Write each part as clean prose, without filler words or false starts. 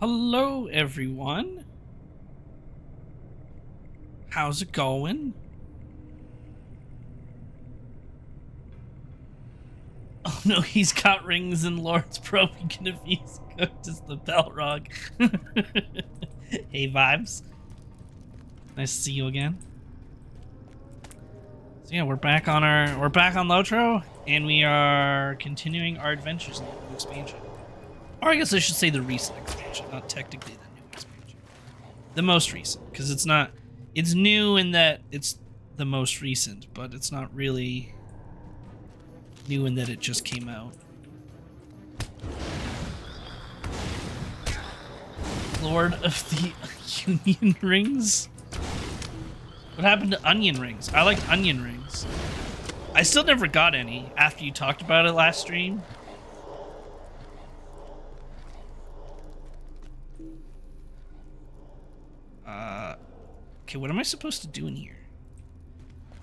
Hello, everyone. How's it going? Oh no, he's got rings and Lord's probing if he's cooked as the Balrog. Hey, vibes. Nice to see you again. So yeah, we're back on Lotro, and we are continuing our adventures in the new expansion. Or I guess I should say the recent expansion, not technically the new expansion. The most recent, because it's new in that it's the most recent, but it's not really new in that it just came out. Lord of the Union Rings? What happened to onion rings? I liked onion rings. I still never got any after you talked about it last stream. Okay, what am I supposed to do in here?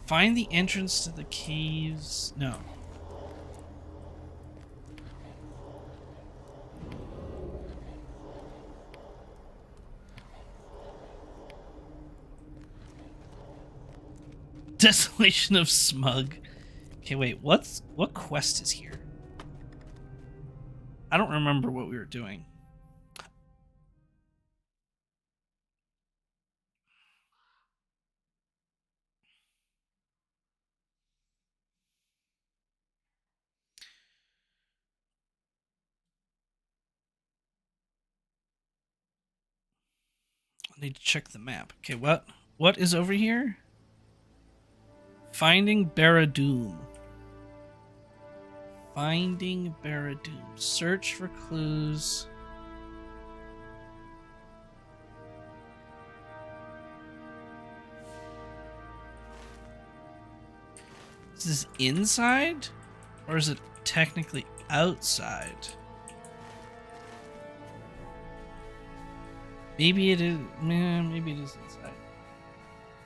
Find the entrance to the caves. No. Desolation of Smug. Okay, wait, what quest is here? I don't remember what we were doing. I need to check the map. Okay, what is over here? Finding Barad-dûm. Finding Barad-dûm. Search for clues. Is this inside? Or is it technically outside? Maybe it is. Maybe it is inside.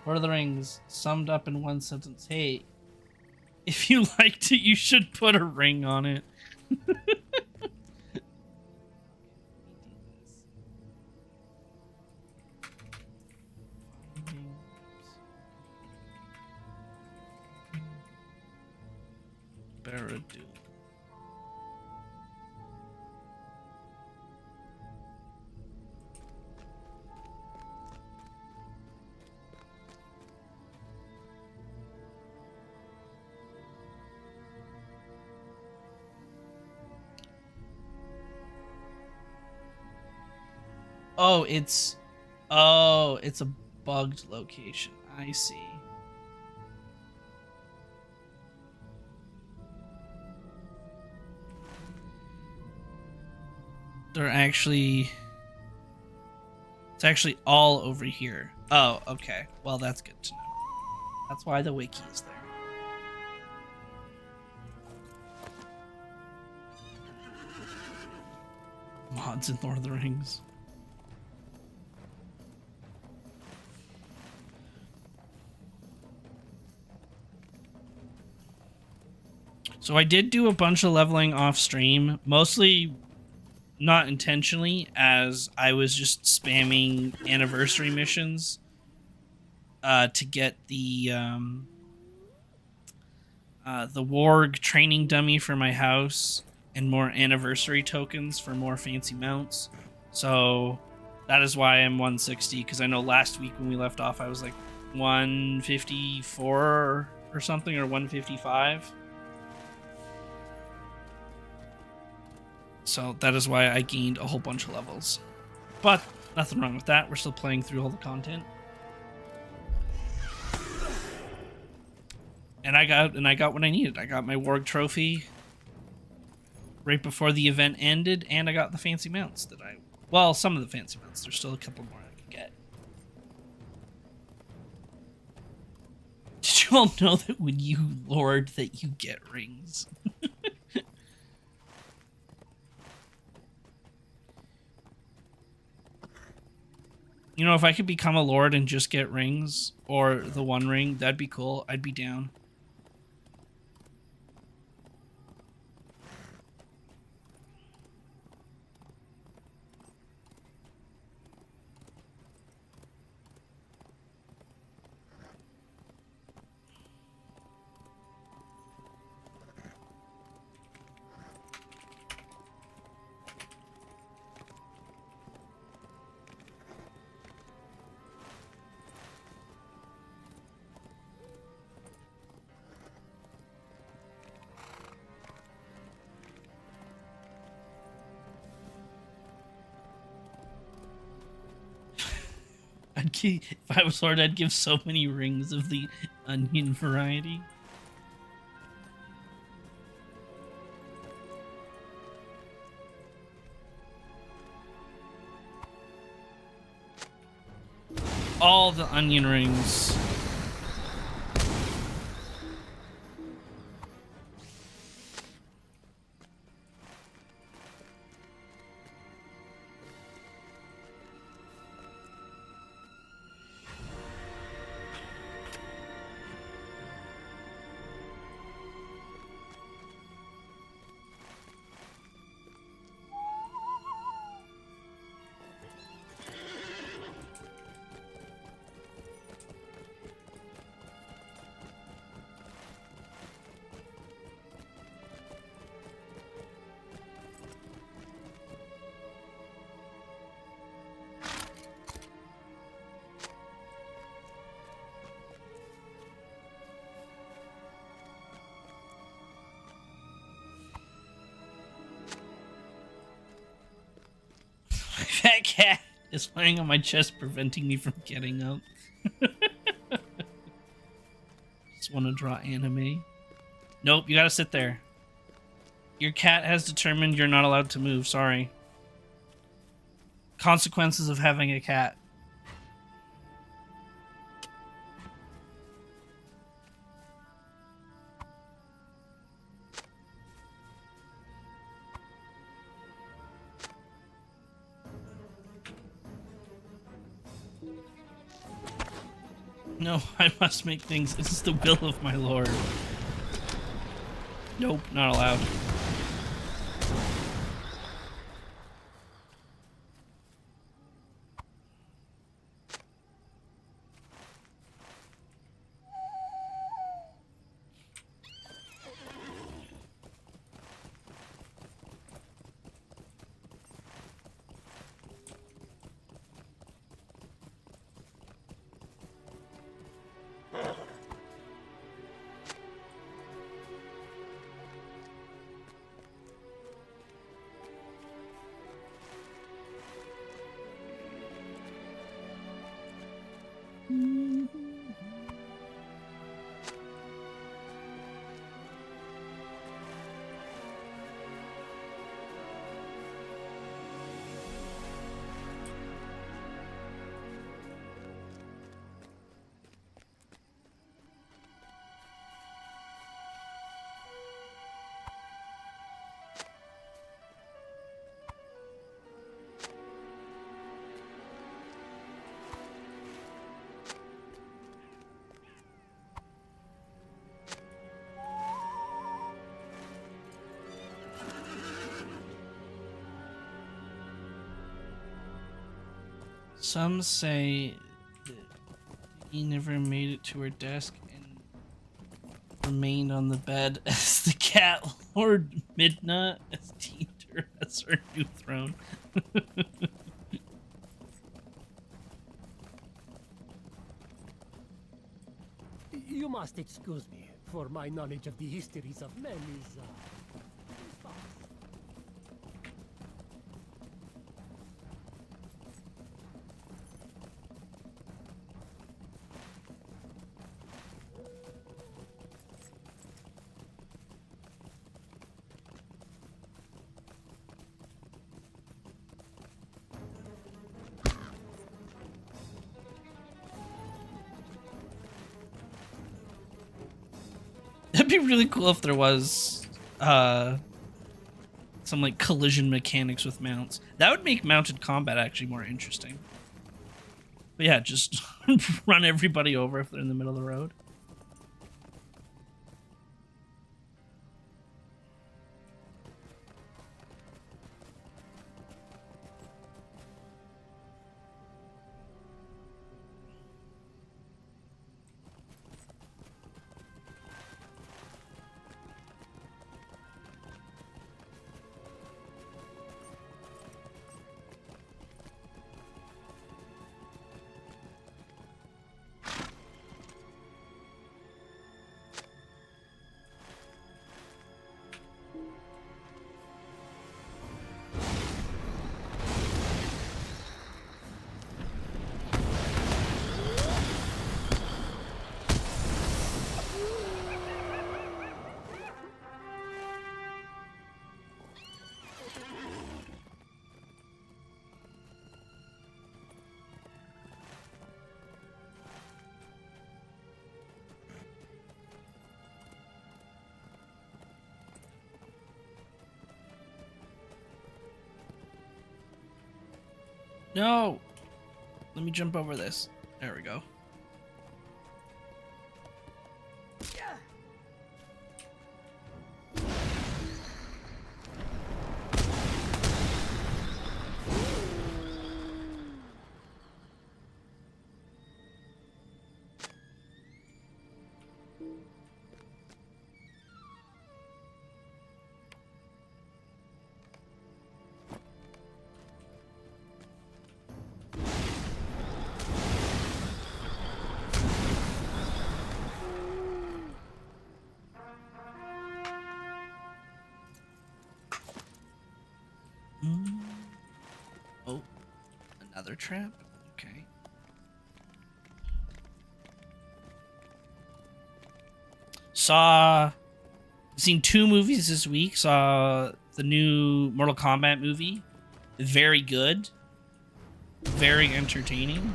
Lord of the Rings summed up in one sentence. Hey, if you liked it, you should put a ring on it. Barad-dûm. Oh, it's a bugged location. I see. It's actually all over here. Oh, okay. Well, that's good to know. That's why the wiki is there. Mods in Lord of the Rings. So I did do a bunch of leveling off stream, mostly not intentionally, as I was just spamming anniversary missions to get the warg training dummy for my house and more anniversary tokens for more fancy mounts. So that is why I'm 160, because I know last week when we left off I was like 154 or something, or 155. So that is why I gained a whole bunch of levels. But nothing wrong with that. We're still playing through all the content. And I got what I needed. I got my warg trophy right before the event ended, and I got the fancy mounts well, some of the fancy mounts. There's still a couple more I can get. Did you all know that when you lord that you get rings? You know, if I could become a lord and just get rings, or the one ring, that'd be cool. I'd be down. If I was Lord, I'd give so many rings of the onion variety. All the onion rings. That cat is laying on my chest, preventing me from getting up. Just want to draw anime. Nope, you gotta sit there. Your cat has determined you're not allowed to move. Sorry. Consequences of having a cat. No, I must make things. This is the will of my lord. Nope, not allowed. Some say that he never made it to her desk and remained on the bed as the cat Lord Midna esteemed her as her new throne. You must excuse me, for my knowledge of the histories of men is sparse. That'd be really cool if there was some like collision mechanics with mounts. That would make mounted combat actually more interesting. But yeah, just run everybody over if they're in the middle of the road. No! Let me jump over this. There we go. Oh, another trap? Okay. Seen 2 movies this week. Saw the new Mortal Kombat movie. Very good. Very entertaining.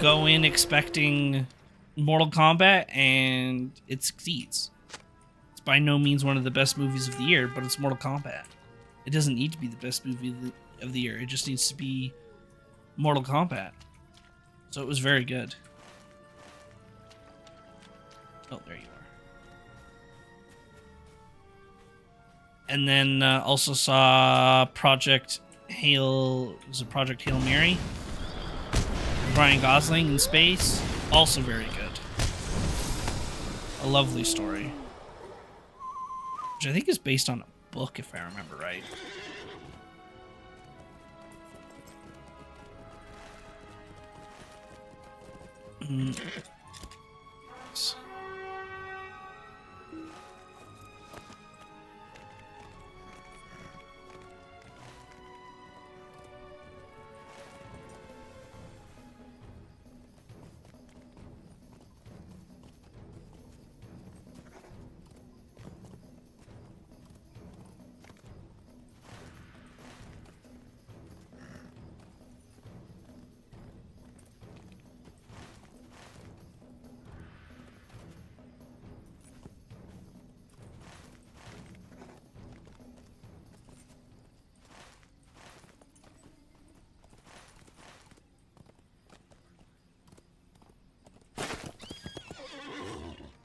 Go in expecting Mortal Kombat and it succeeds. It's by no means one of the best movies of the year, but it's Mortal Kombat. It doesn't need to be the best movie of the year. It just needs to be Mortal Kombat. So it was very good. Oh, there you are. And then also saw Project Hail Mary? Ryan Gosling in space. Also very good. A lovely story. Which I think is based on a book, if I remember right.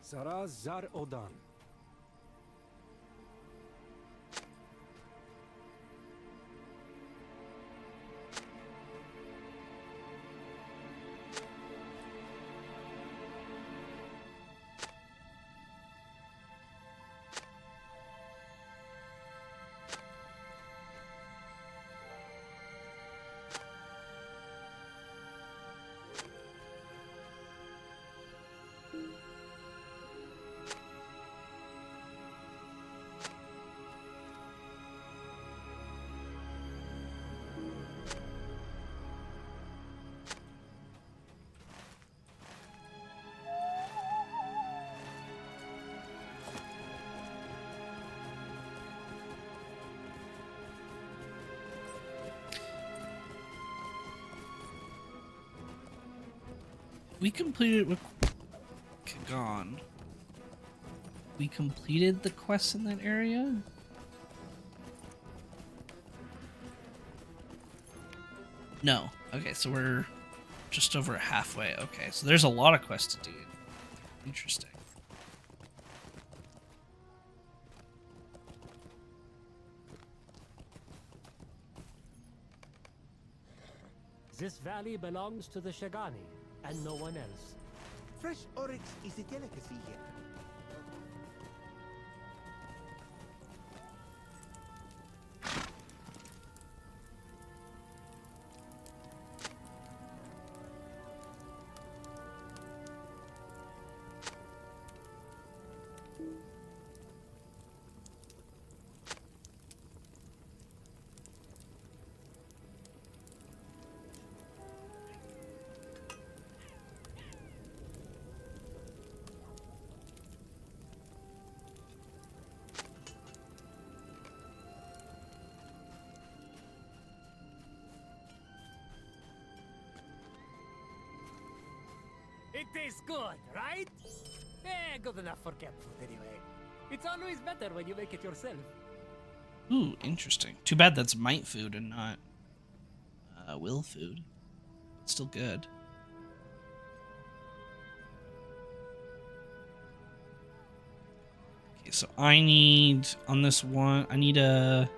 Saraz Zar Odan. We completed with Kagan. We completed the quest in that area? No. Okay, so we're just over halfway. Okay, so there's a lot of quests to do. Interesting. This valley belongs to the Shagani, and no one else. Fresh oryx is a delicacy here. It tastes good, right? Good enough for cat food anyway. It's always better when you make it yourself. Ooh, interesting. Too bad that's might food and not will food. It's still good. Okay, so I need, on this one, I need a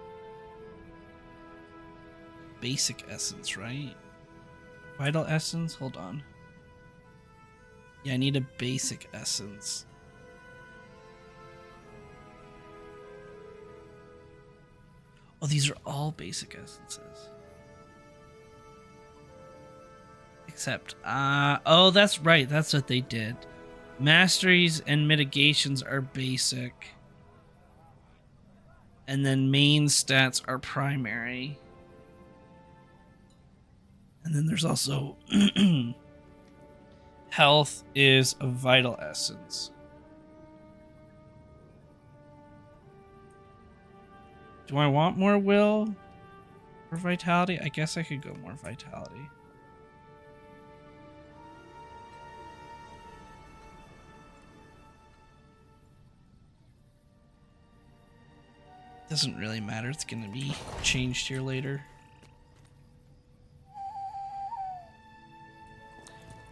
basic essence, right? Vital essence? Hold on. Yeah, I need a basic essence. Oh, these are all basic essences. Except, oh, that's right. That's what they did. Masteries and mitigations are basic. And then main stats are primary. And then there's also health is a vital essence. Do I want more will or vitality? I guess I could go more vitality. Doesn't really matter. It's going to be changed here later.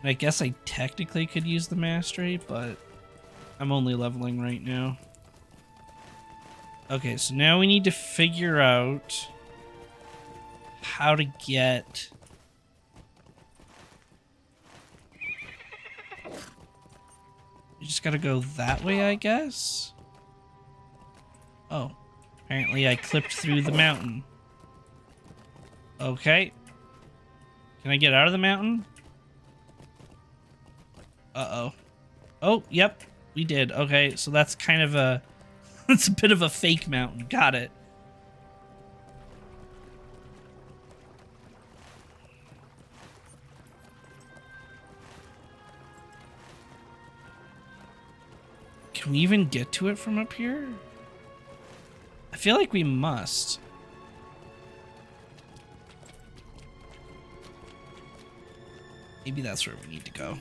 And I guess I technically could use the mastery, but I'm only leveling right now. Okay, so now we need to figure out how to get... You just gotta go that way, I guess? Oh. Apparently I clipped through the mountain. Okay. Can I get out of the mountain? Uh-oh. Oh, yep. We did. Okay, so that's kind of a... It's a bit of a fake mountain. Got it. Can we even get to it from up here? I feel like we must. Maybe that's where we need to go.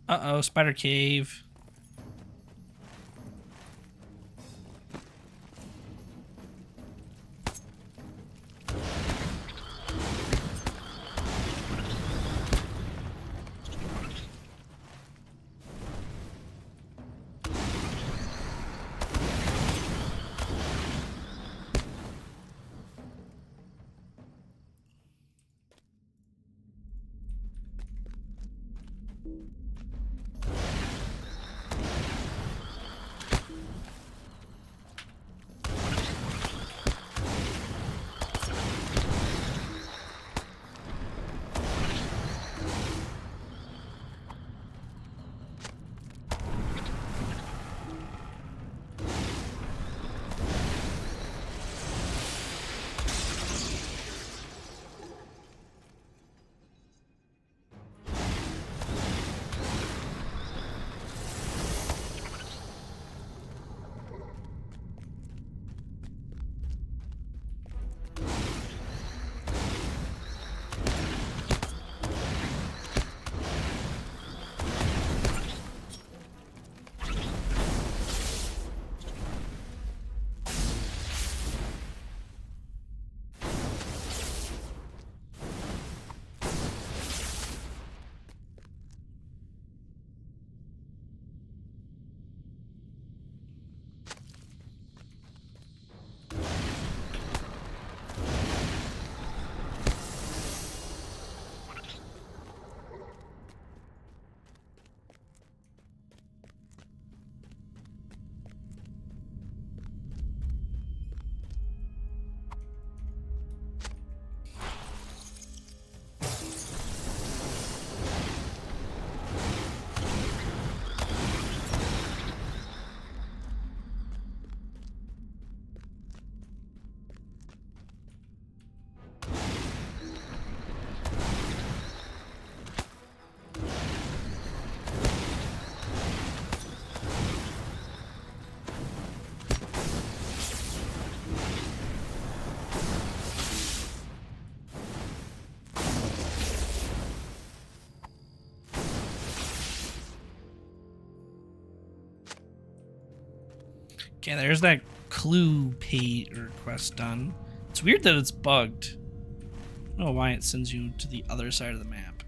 Uh-oh, spider cave. Okay, there's that clue pay or quest done. It's weird that it's bugged. I don't know why it sends you to the other side of the map.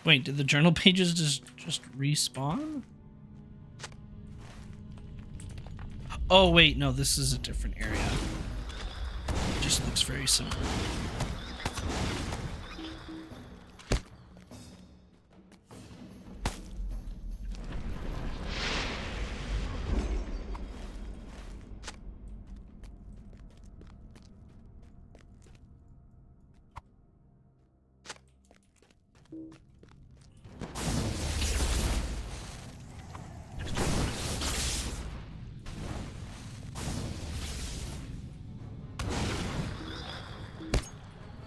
Wait, did the journal pages just respawn? Oh wait, no, this is a different area. It just looks very similar.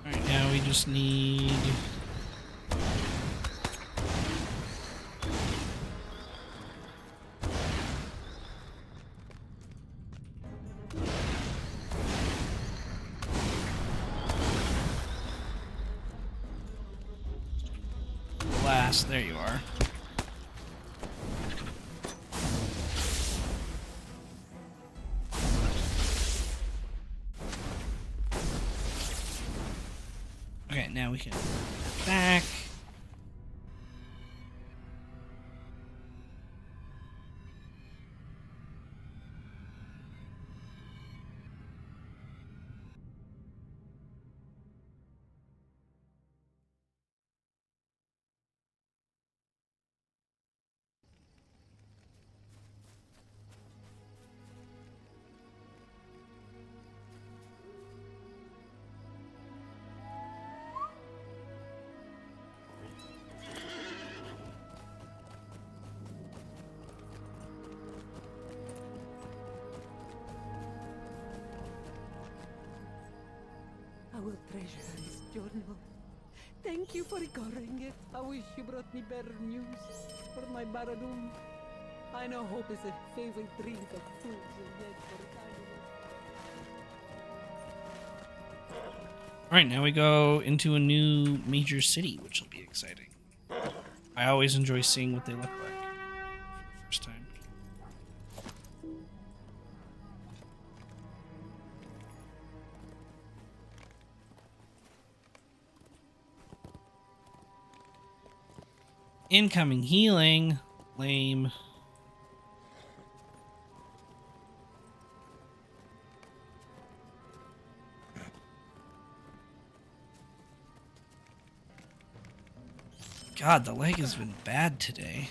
Alright, now we just need... Blast, there you are. Okay, now we can back. I will treasure this journal. Thank you for recording it. I wish you brought me better news for my Baradum. I know hope is a favorite drink of fools and yet for a time of Alright, now we go into a new major city, which will be exciting. I always enjoy seeing what they look like for the first time. Incoming healing. Lame. God, the leg has been bad today.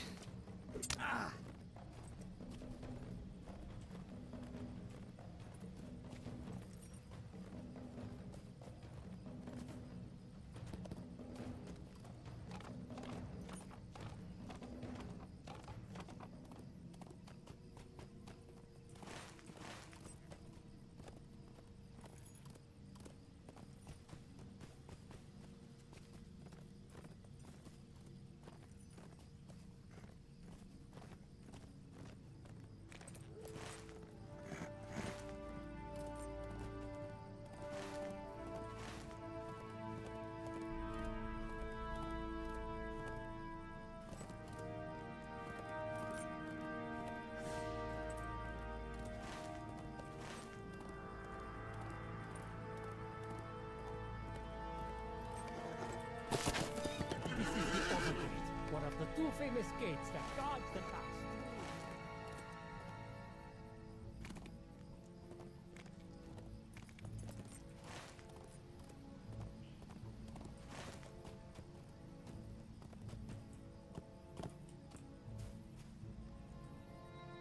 This is the Overgate, one of the two famous gates that guards the pass.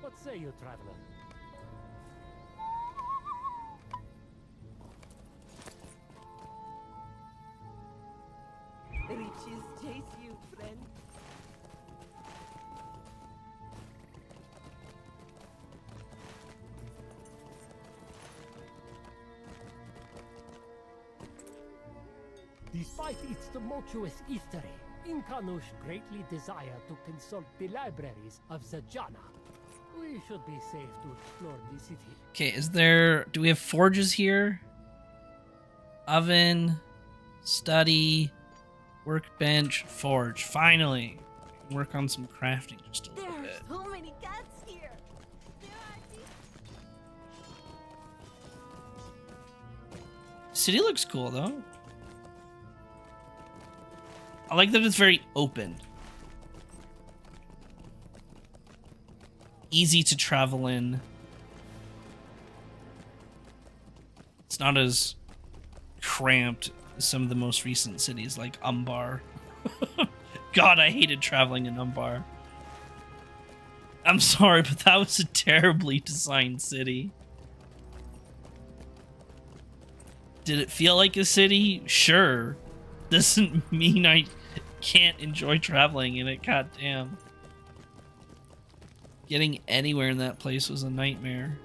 What say you, traveler? Riches chase you, friend. Despite its tumultuous history, Inkanush greatly desired to consult the libraries of Zajana. We should be safe to explore the city. Okay, do we have forges here? Oven, study, workbench, forge. Finally, work on some crafting just a little There bit. are so many cats here. There are City looks cool though. I like that it's very open. Easy to travel in. It's not as cramped as some of the most recent cities like Umbar. God, I hated traveling in Umbar. I'm sorry, but that was a terribly designed city. Did it feel like a city? Sure. Doesn't mean I can't enjoy traveling in it, goddamn. Getting anywhere in that place was a nightmare.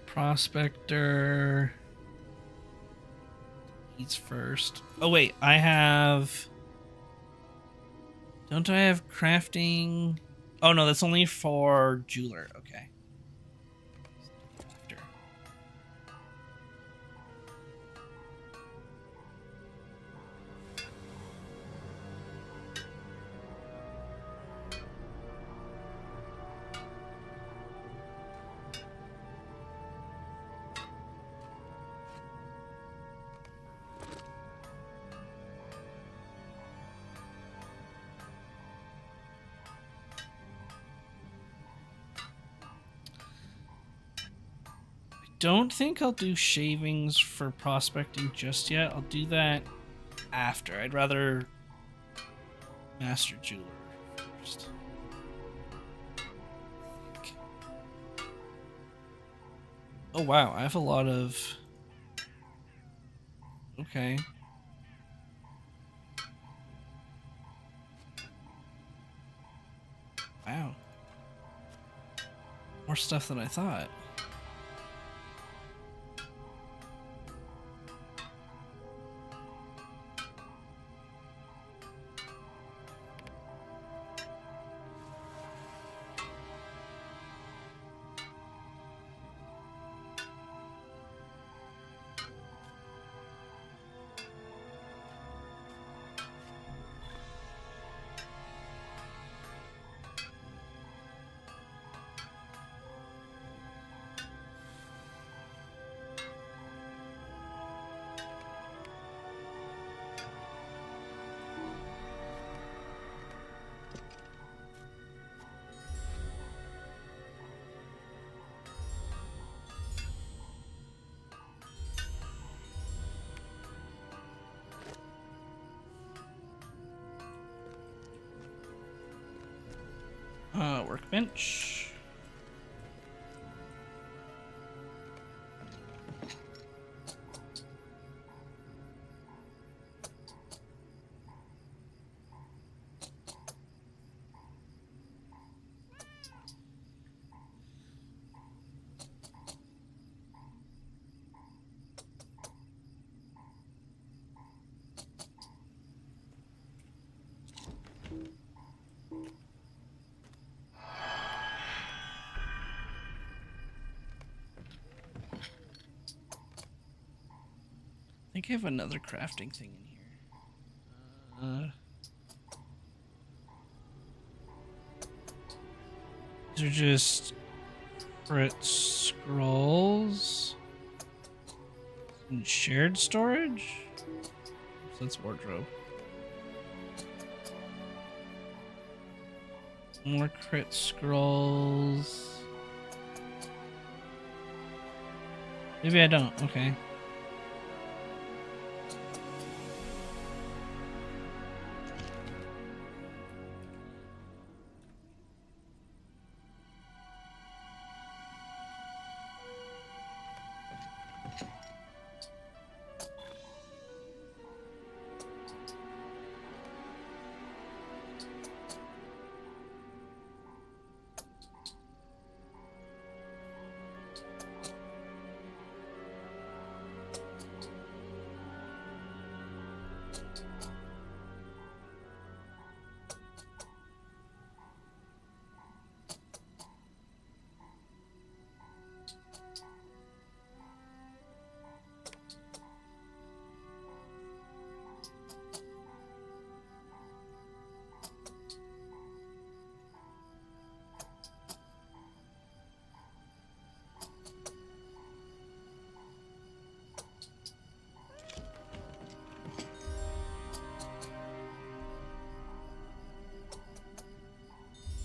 Prospector. Eats first. Oh wait, I have... Don't I have crafting? Oh no, that's only for jeweler. Okay. After. Don't think I'll do shavings for prospecting just yet. I'll do that after. I'd rather master jeweler first. Oh wow, I have a lot of... Okay. Wow. More stuff than I thought. Workbench. I think I have another crafting thing in here. These are just crit scrolls and shared storage. So that's wardrobe. More crit scrolls. Maybe I don't. Okay.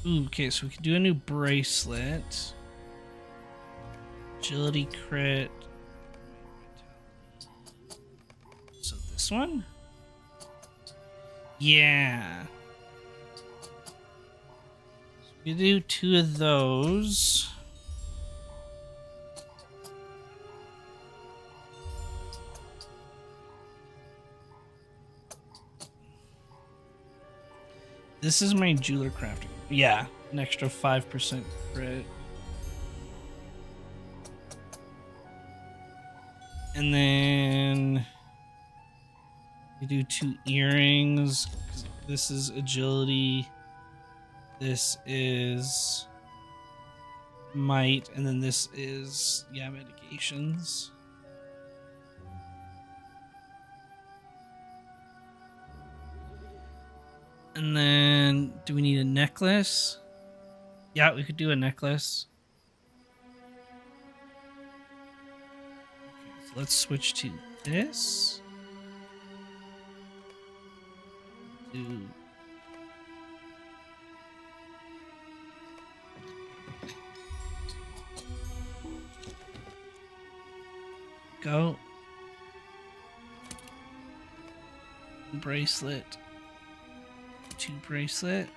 Ooh, okay, so we can do a new bracelet. Agility crit. So this one? Yeah. So we do 2 of those. This is my jeweler crafting. Yeah, an extra 5% crit. And then we do 2 earrings. This is agility. This is might. And then this is, yeah, medications. And then, do we need a necklace? Yeah, we could do a necklace. Okay, so let's switch to this. Do go. Bracelet. 2 bracelet.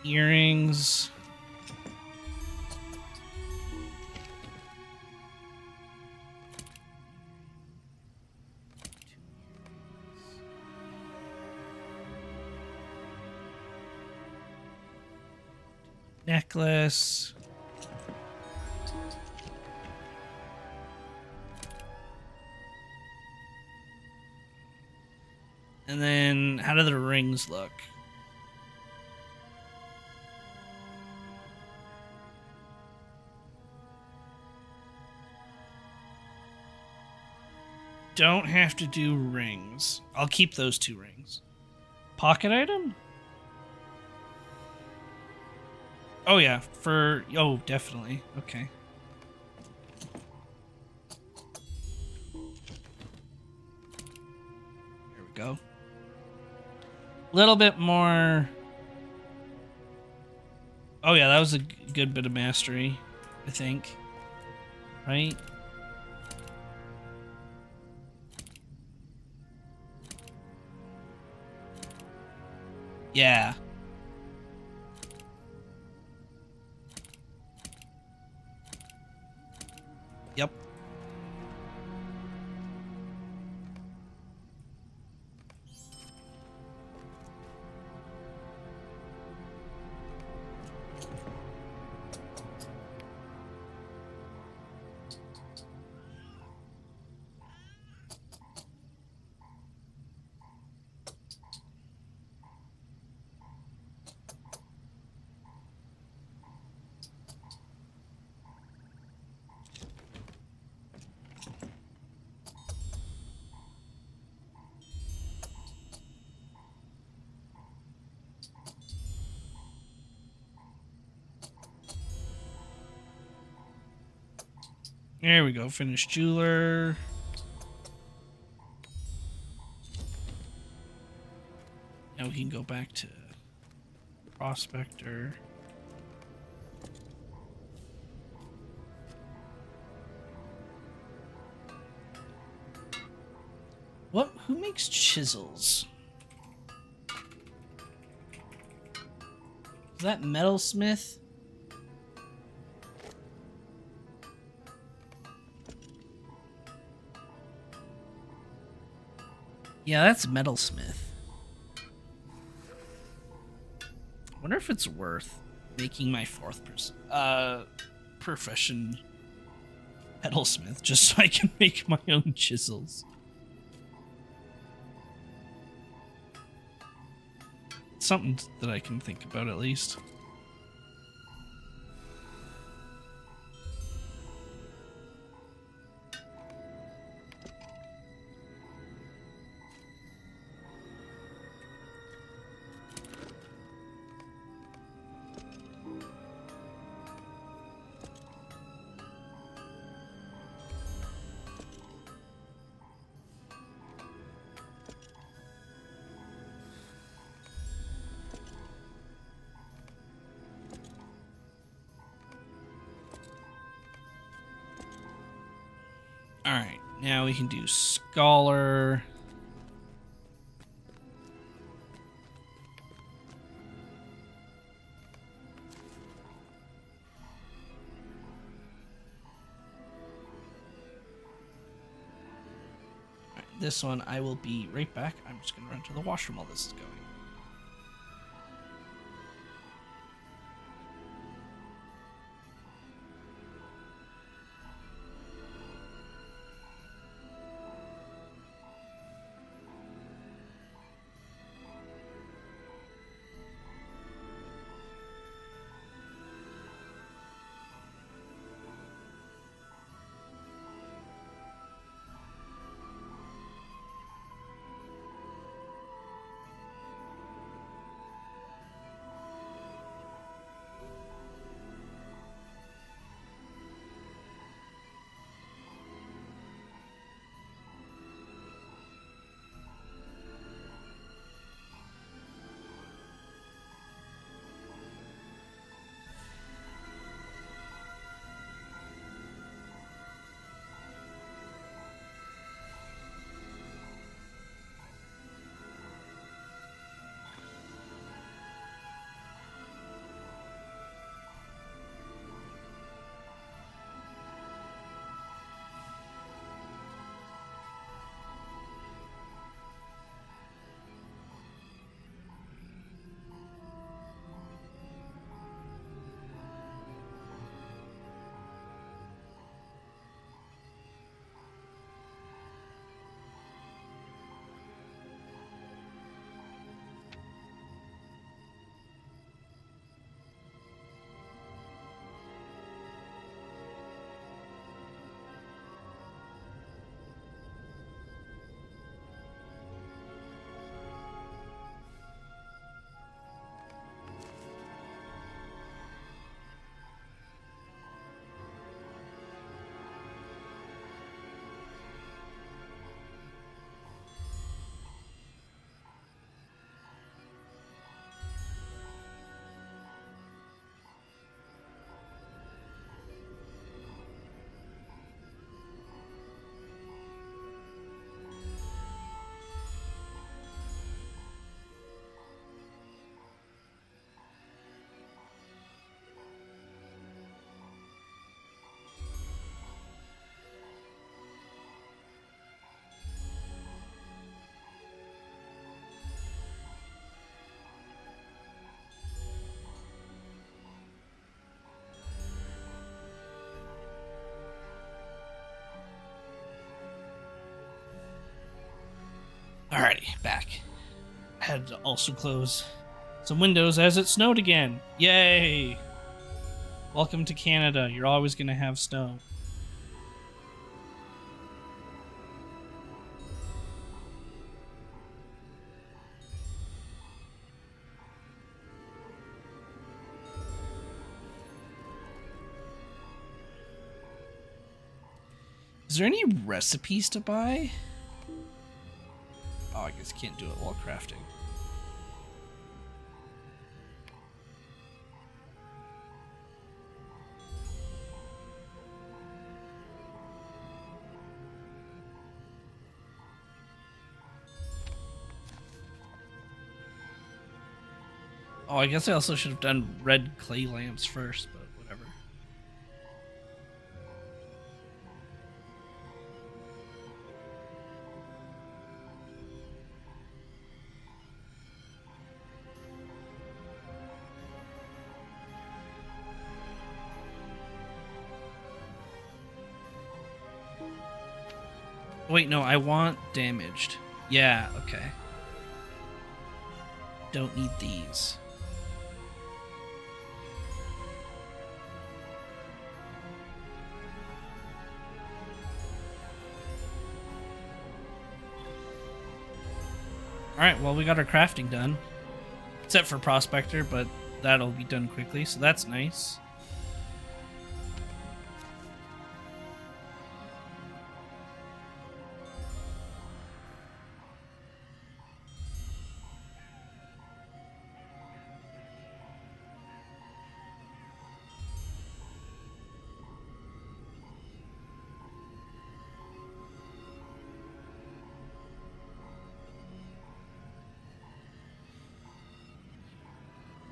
Earrings. Necklace. And then, how do the rings look? Don't have to do rings. I'll keep those 2 rings. Pocket item? Oh yeah, oh, definitely. Okay. There we go. Little bit more. Oh yeah, that was a good bit of mastery, I think. Right? Yeah. Yep. There we go. Finish jeweler. Now we can go back to prospector. What? Who makes chisels? Is that metalsmith? Yeah, that's metalsmith. Wonder if it's worth making my fourth profession metalsmith just so I can make my own chisels. Something that I can think about at least. Alright, now we can do scholar. Alright, this one I will be right back. I'm just going to run to the washroom while this is going. Alrighty, back. I had to also close some windows as it snowed again. Yay! Welcome to Canada. You're always gonna have snow. Is there any recipes to buy? Oh, I guess you can't do it while crafting. Oh, I guess I also should have done red clay lamps first, but whatever. Wait, no, I want damaged. Yeah, okay. Don't need these. Alright, well, we got our crafting done. Except for Prospector, but that'll be done quickly, so that's nice.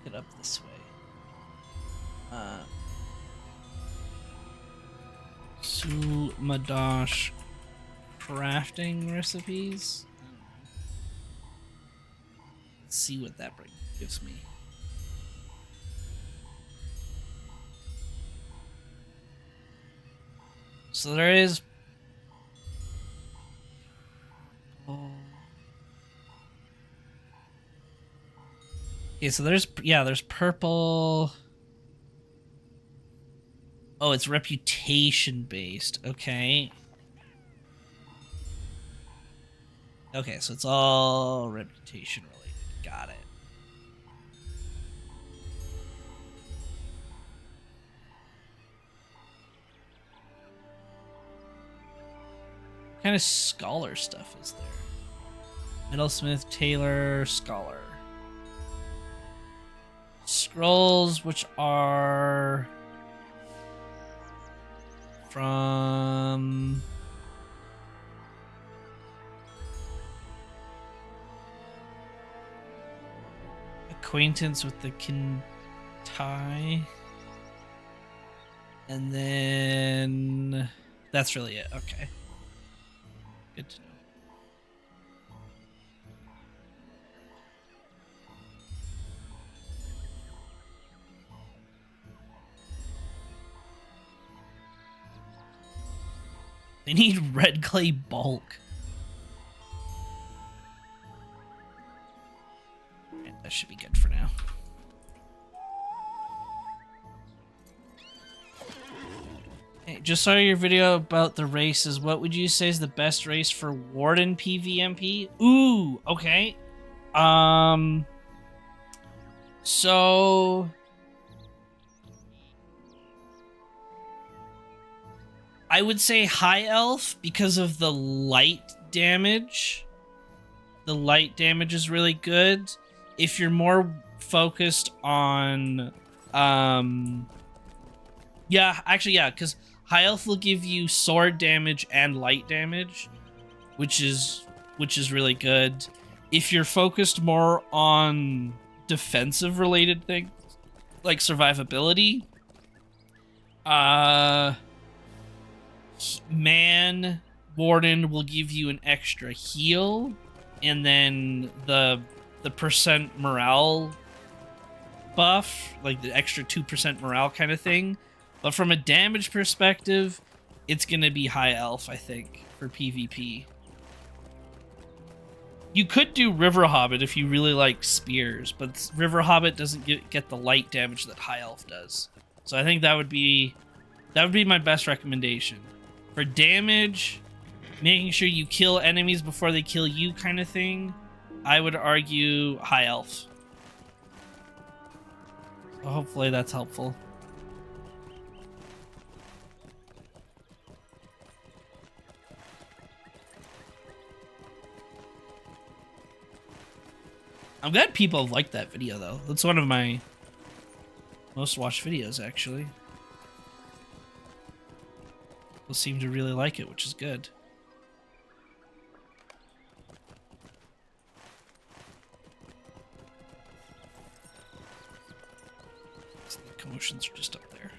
It up this way. Sulmadash crafting recipes. Let's see what that gives me. So there is. Okay, so there's purple. Oh, it's reputation based. Okay. Okay, so it's all reputation related. Got it. What kind of scholar stuff is there? Metalsmith, tailor, scholar. Scrolls, which are from acquaintance with the Kintai, and then that's really it. Okay, good to know. They need red clay bulk. And that should be good for now. Hey, just saw your video about the races. What would you say is the best race for Warden PvMP? Ooh, okay. So I would say High Elf because of the light damage. The light damage is really good. If you're more focused on because High Elf will give you sword damage and light damage, which is really good. If you're focused more on defensive related things like survivability, Man Warden will give you an extra heal, and then the percent morale buff, like the extra 2% morale kind of thing. But from a damage perspective, it's gonna be High Elf, I think, for PvP. You could do River Hobbit if you really like spears, but River Hobbit doesn't get the light damage that High Elf does. So I think that would be my best recommendation. For damage, making sure you kill enemies before they kill you kind of thing, I would argue High Elf. So hopefully that's helpful. I'm glad people have liked that video, though. That's one of my most watched videos, actually. People seem to really like it, which is good. So the commotions are just up there.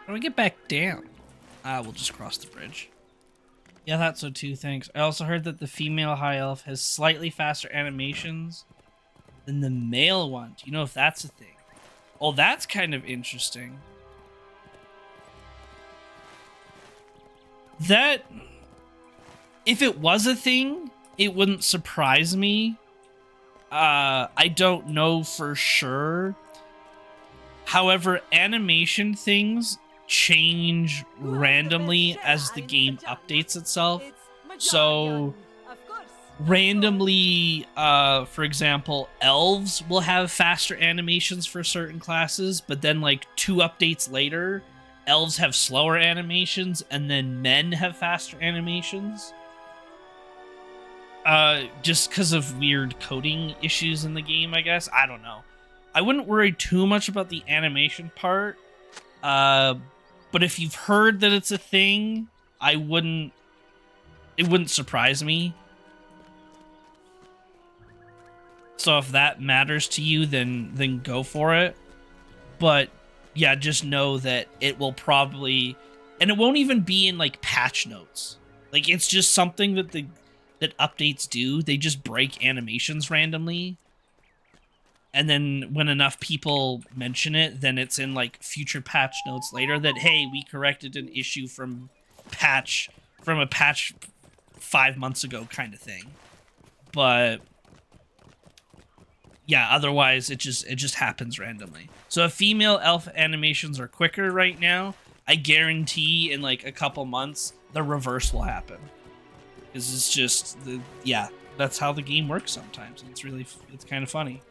How do we get back down? We'll just cross the bridge. Yeah, I thought so too, thanks. I also heard that the female High Elf has slightly faster animations than the male one. Do you know if that's a thing? Oh, that's kind of interesting. That... If it was a thing, it wouldn't surprise me. I don't know for sure. However, animation things change randomly as the game updates itself. So randomly, for example, elves will have faster animations for certain classes, but then like 2 updates later, elves have slower animations, and then men have faster animations. Just because of weird coding issues in the game, I guess. I don't know. I wouldn't worry too much about the animation part. But if you've heard that it's a thing, it wouldn't surprise me. So if that matters to you, then go for it. But yeah, just know that it will probably, and it won't even be in like patch notes. Like it's just something that that updates do. They just break animations randomly. And then when enough people mention it, then it's in like future patch notes later that, hey, we corrected an issue from a patch 5 months ago kind of thing. But yeah, otherwise it just happens randomly. So if female elf animations are quicker right now, I guarantee in like a couple months the reverse will happen. Because it's just that's how the game works sometimes. It's kind of funny.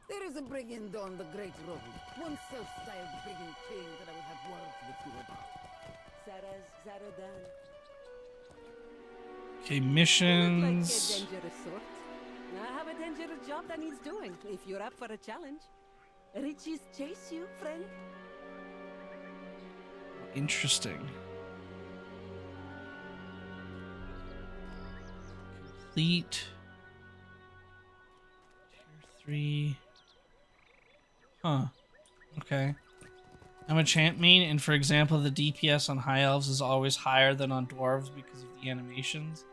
There is a brigand on the Great Road. One self-styled brigand king that I will have words with you about. Zaradan. Okay, You look like missions. a dangerous sort. I have a dangerous job that needs doing, if you're up for a challenge. Riches chase you, friend. Interesting. Complete. Tier 3. Huh. Okay. I'm a champ main, and for example, the DPS on high elves is always higher than on dwarves because of the animations.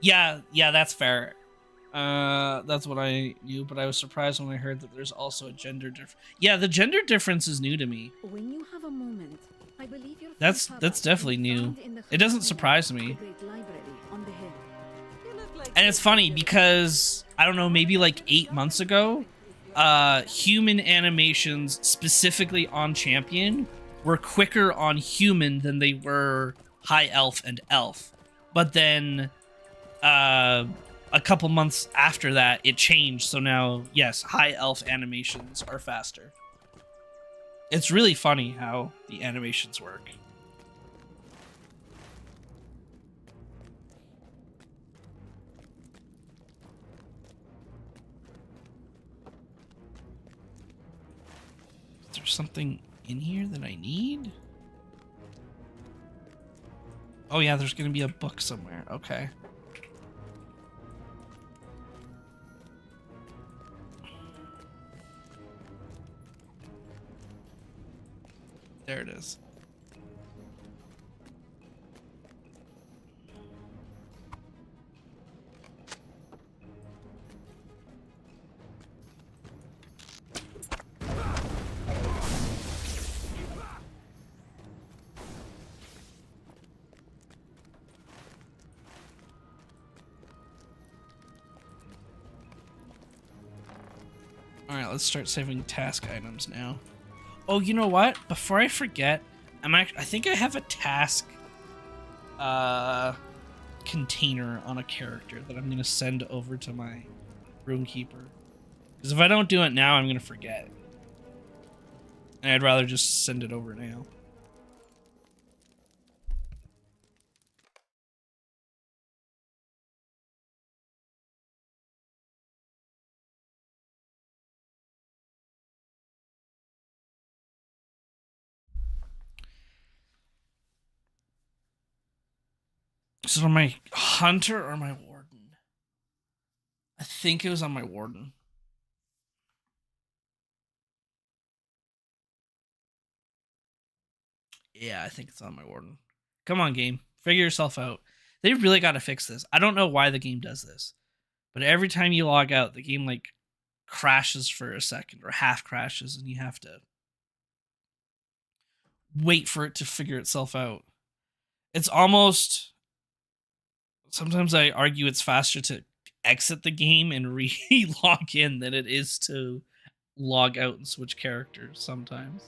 Yeah, that's fair. That's what I knew, but I was surprised when I heard that there's also a gender difference. Yeah, the gender difference is new to me. When you have a moment, I believe your That's definitely new. It doesn't surprise me. And it's funny because, I don't know, maybe like 8 months ago, human animations, specifically on champion, were quicker on human than they were high elf and elf. But then a couple months after that, it changed. So now, yes, high elf animations are faster. It's really funny how the animations work. Is there something in here that I need? Oh yeah, there's gonna be a book somewhere. Okay. There it is. Alright, let's start saving task items now. Oh, you know what? Before I forget, I think I have a task container on a character that I'm gonna send over to my Runekeeper. Because if I don't do it now, I'm gonna forget. And I'd rather just send it over now. Is it on my hunter or my warden? I think it was on my warden. Yeah, I think it's on my warden. Come on, game. Figure yourself out. They really got to fix this. I don't know why the game does this, but every time you log out, the game like crashes for a second or half crashes, and you have to wait for it to figure itself out. It's almost... Sometimes I argue it's faster to exit the game and re-log in than it is to log out and switch characters sometimes.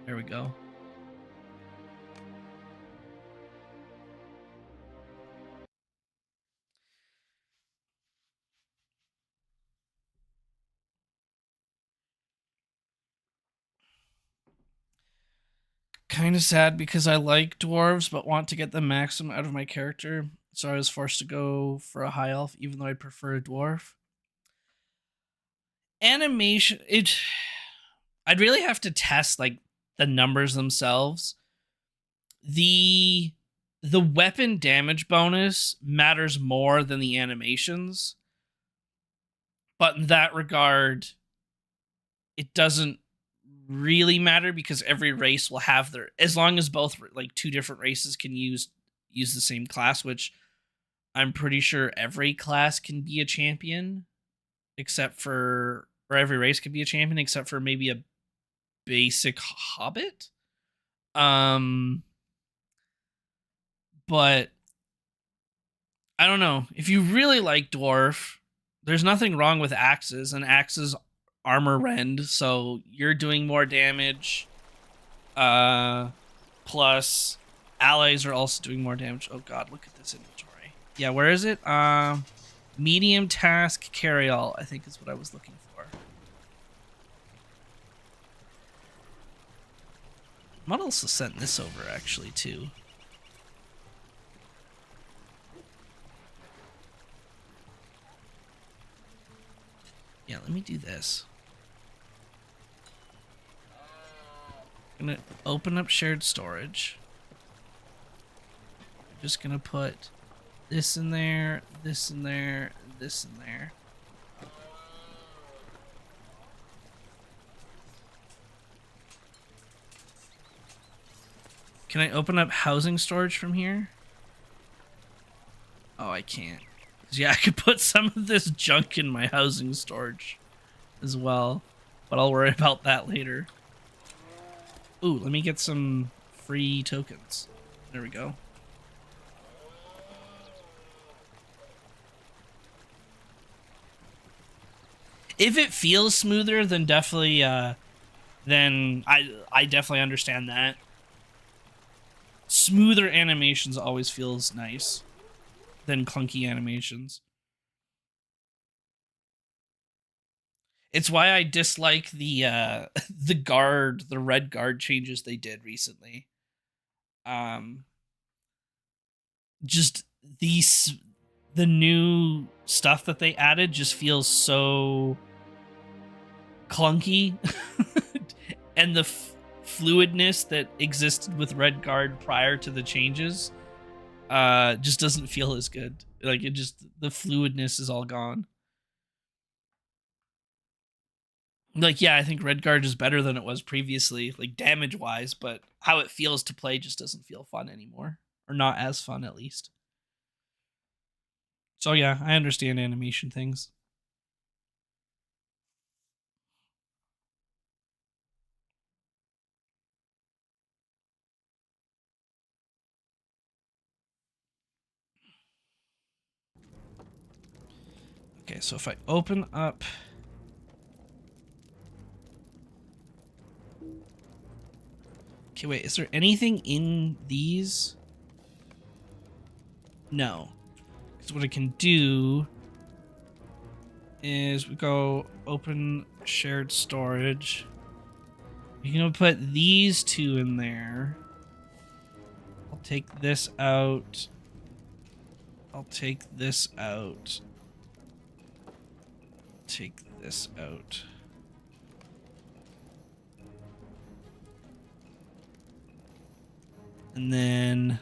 There we go. Kind of sad because I like dwarves but want to get the maximum out of my character, so I was forced to go for a high elf even though I prefer a dwarf. Animation, I'd really have to test like the numbers themselves. The weapon damage bonus matters more than the animations, but in that regard it doesn't really matter because every race will have their, as long as both like two different races can use the same class, which I'm pretty sure every class can be a champion except for, or every race can be a champion except for maybe a basic hobbit. But I don't know. If you really like dwarf, there's nothing wrong with axes, and axes armor rend, so you're doing more damage. Plus allies are also doing more damage. Oh god, look at this inventory. Yeah, where is it? Medium task carry all, I think is what I was looking for. I might also send this over actually too. Yeah, let me do this. I'm gonna open up shared storage. I'm just gonna put this in there, this in there, this in there. Can I open up housing storage from here? Oh, I can't. Yeah, I could put some of this junk in my housing storage as well, but I'll worry about that later. Ooh, let me get some free tokens. There we go. If it feels smoother, then definitely, then I definitely understand that. Smoother animations always feels nice. than clunky animations. It's why I dislike the the red guard changes they did recently. Just the new stuff that they added just feels so clunky, and the fluidness that existed with red guard prior to the changes just doesn't feel as good. Like, the fluidness is all gone. Like, yeah, I think red guard is better than it was previously, like damage wise, but how it feels to play just doesn't feel fun anymore, or not as fun at least. So yeah, I understand animation things. Okay, so if I open up... Okay, wait, is there anything in these? No. Because what I can do is we go open shared storage. You can put these two in there. I'll take this out. I'll take this out. Take this out. And then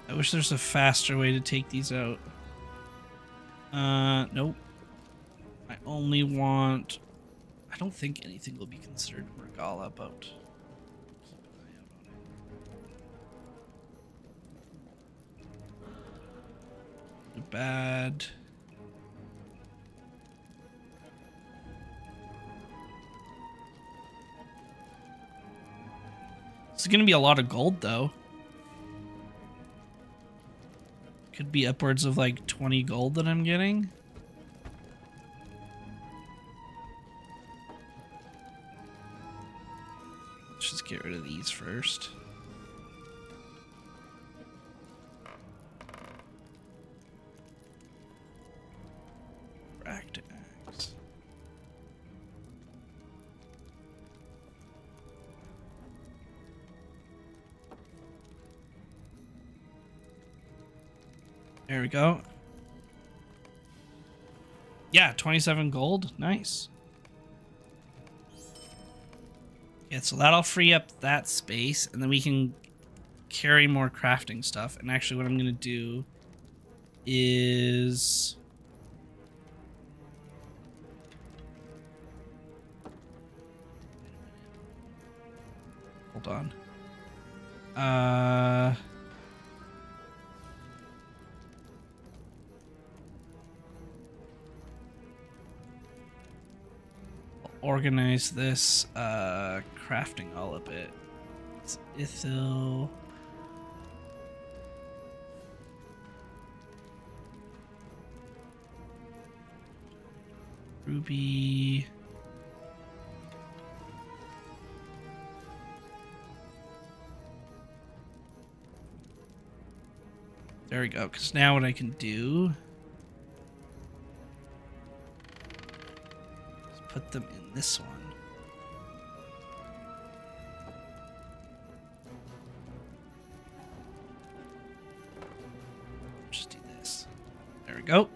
I wish there's a faster way to take these out. Nope. I only want... I don't think anything will be considered Regala, but keep an eye out on it. Bad. This is gonna be a lot of gold, though. Could be upwards of like 20 gold that I'm getting. Let's just get rid of these first. Racked axe. There we go. Yeah, 27 gold. Nice. Yeah, so that'll free up that space, and then we can carry more crafting stuff. And actually what I'm going to do is... Hold on. Organize this crafting all a bit. It's Ithil. Ruby. There we go, because now what I can do is put them in this one. Just do this. There we go.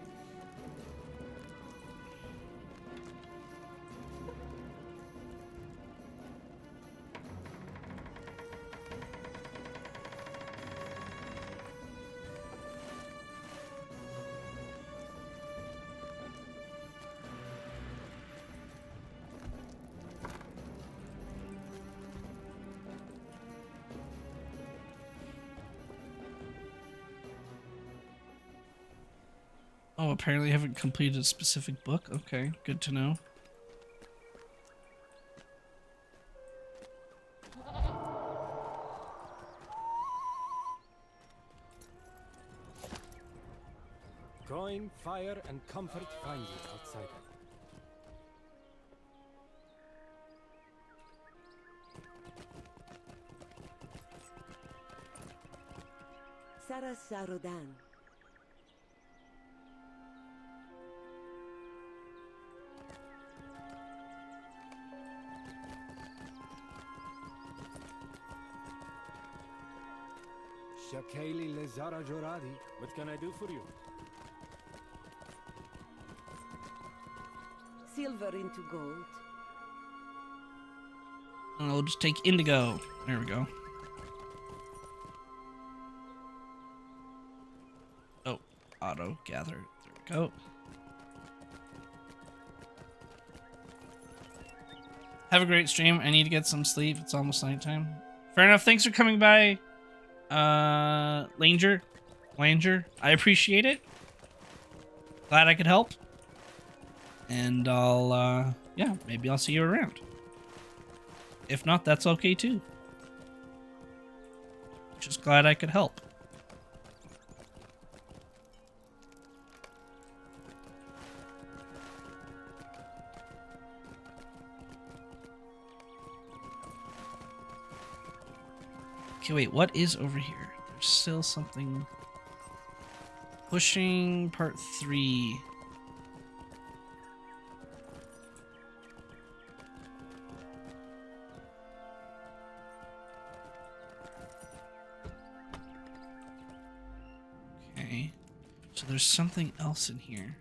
Oh, apparently I haven't completed a specific book. Okay, good to know. Fire and comfort find you, outsider. Sarah Sarodan. Shakaili Lezara Joradi. What can I do for you? Silver into gold. And we'll just take indigo. There we go. Oh, auto gather. There we go. Have a great stream. I need to get some sleep. It's almost nighttime. Fair enough. Thanks for coming by, Langer. I appreciate it. Glad I could help. And I'll, yeah, maybe I'll see you around. If not, that's okay too. Just glad I could help. Okay, wait, what is over here? There's still something. Pushing part 3. Okay. So there's something else in here.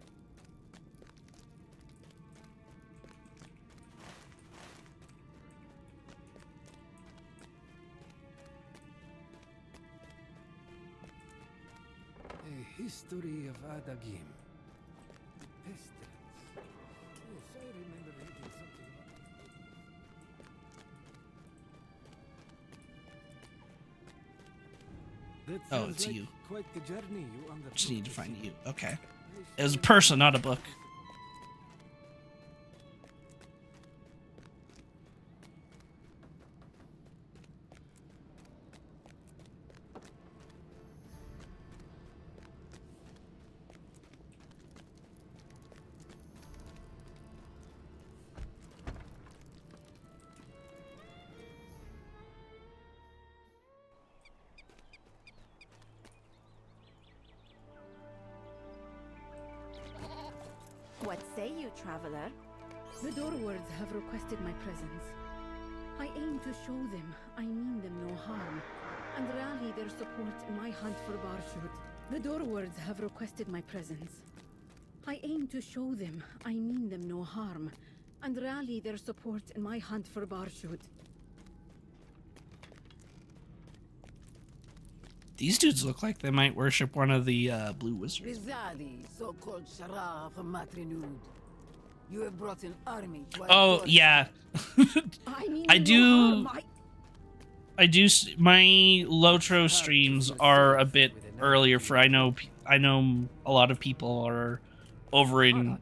A history of Adagim. Pestilence. Yes, I remember reading something about it. That Oh, sounds it's like you. Quite the journey you undertook. Just need to find Lucy. you. Okay. It was a person, not a book. What say you, traveler? The Dorwards have requested my presence. I aim to show them I mean them no harm, and rally their support in my hunt for Barshud. The Dorwards have requested my presence. I aim to show them I mean them no harm, and rally their support in my hunt for Barshud. These dudes look like they might worship one of the blue wizards. Rizadi, so-called Sharaf Matrinud. You have brought an army to our Oh, doorstep. yeah. I mean I them do- no harm. My Lotro streams are a bit earlier for I know a lot of people are over in Harad,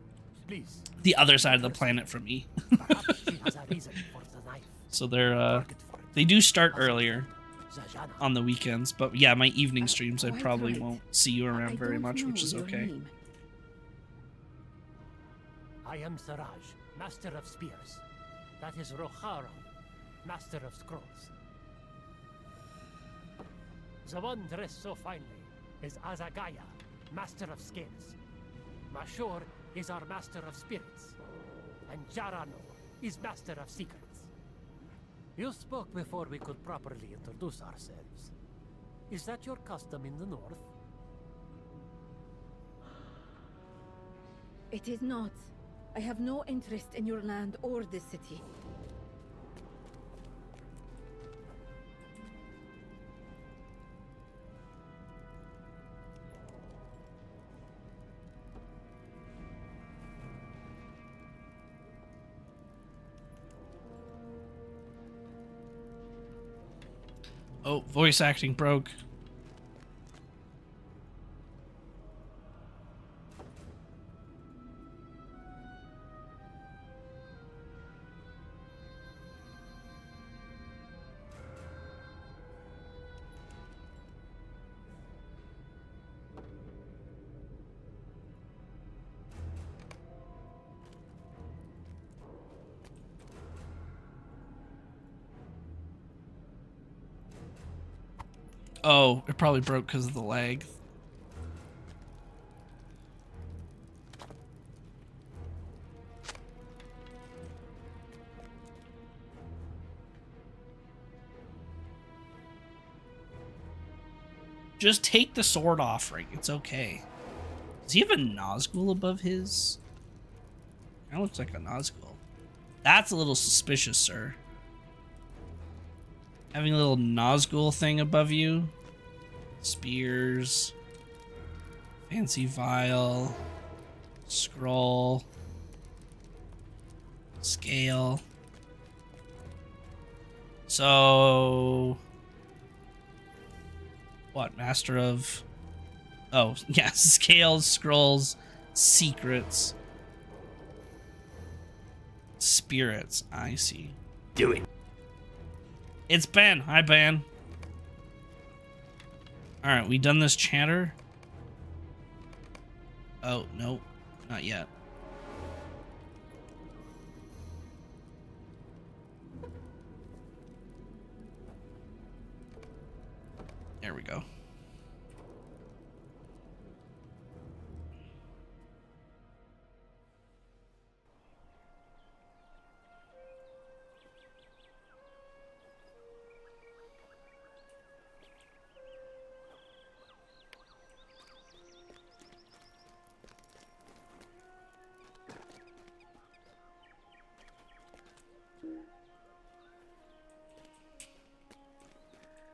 please. the other side of the planet from me. Perhaps she has a reason for the knife. So they're Target for it. they do start earlier Zajana. on the weekends, but yeah, my evening streams I Quite probably right. won't see you I around very don't much, which know is your okay. name. I am Siraj, Master of Spears. That is Rohara, Master of Scrolls. The one dressed so finely is Azagaya, Master of Scales. Mashur is our Master of Spirits. And Jarano is Master of Secrets. You spoke before we could properly introduce ourselves. Is that your custom in the north? It is not. I have no interest in your land or this city. Oh, voice acting broke. Oh, it probably broke because of the lag. Just take the sword offering. It's okay. Does he have a Nazgul above his? That looks like a Nazgul. That's a little suspicious, sir. Having a little Nazgul thing above you. Spears. Fancy vial. Scroll. Scale. So... What? Master of... Oh, yeah. Scales, scrolls, secrets. Spirits. I see. Do it. It's Ben. Hi, Ben. Alright, we done this chatter? Oh, no. Not yet. There we go.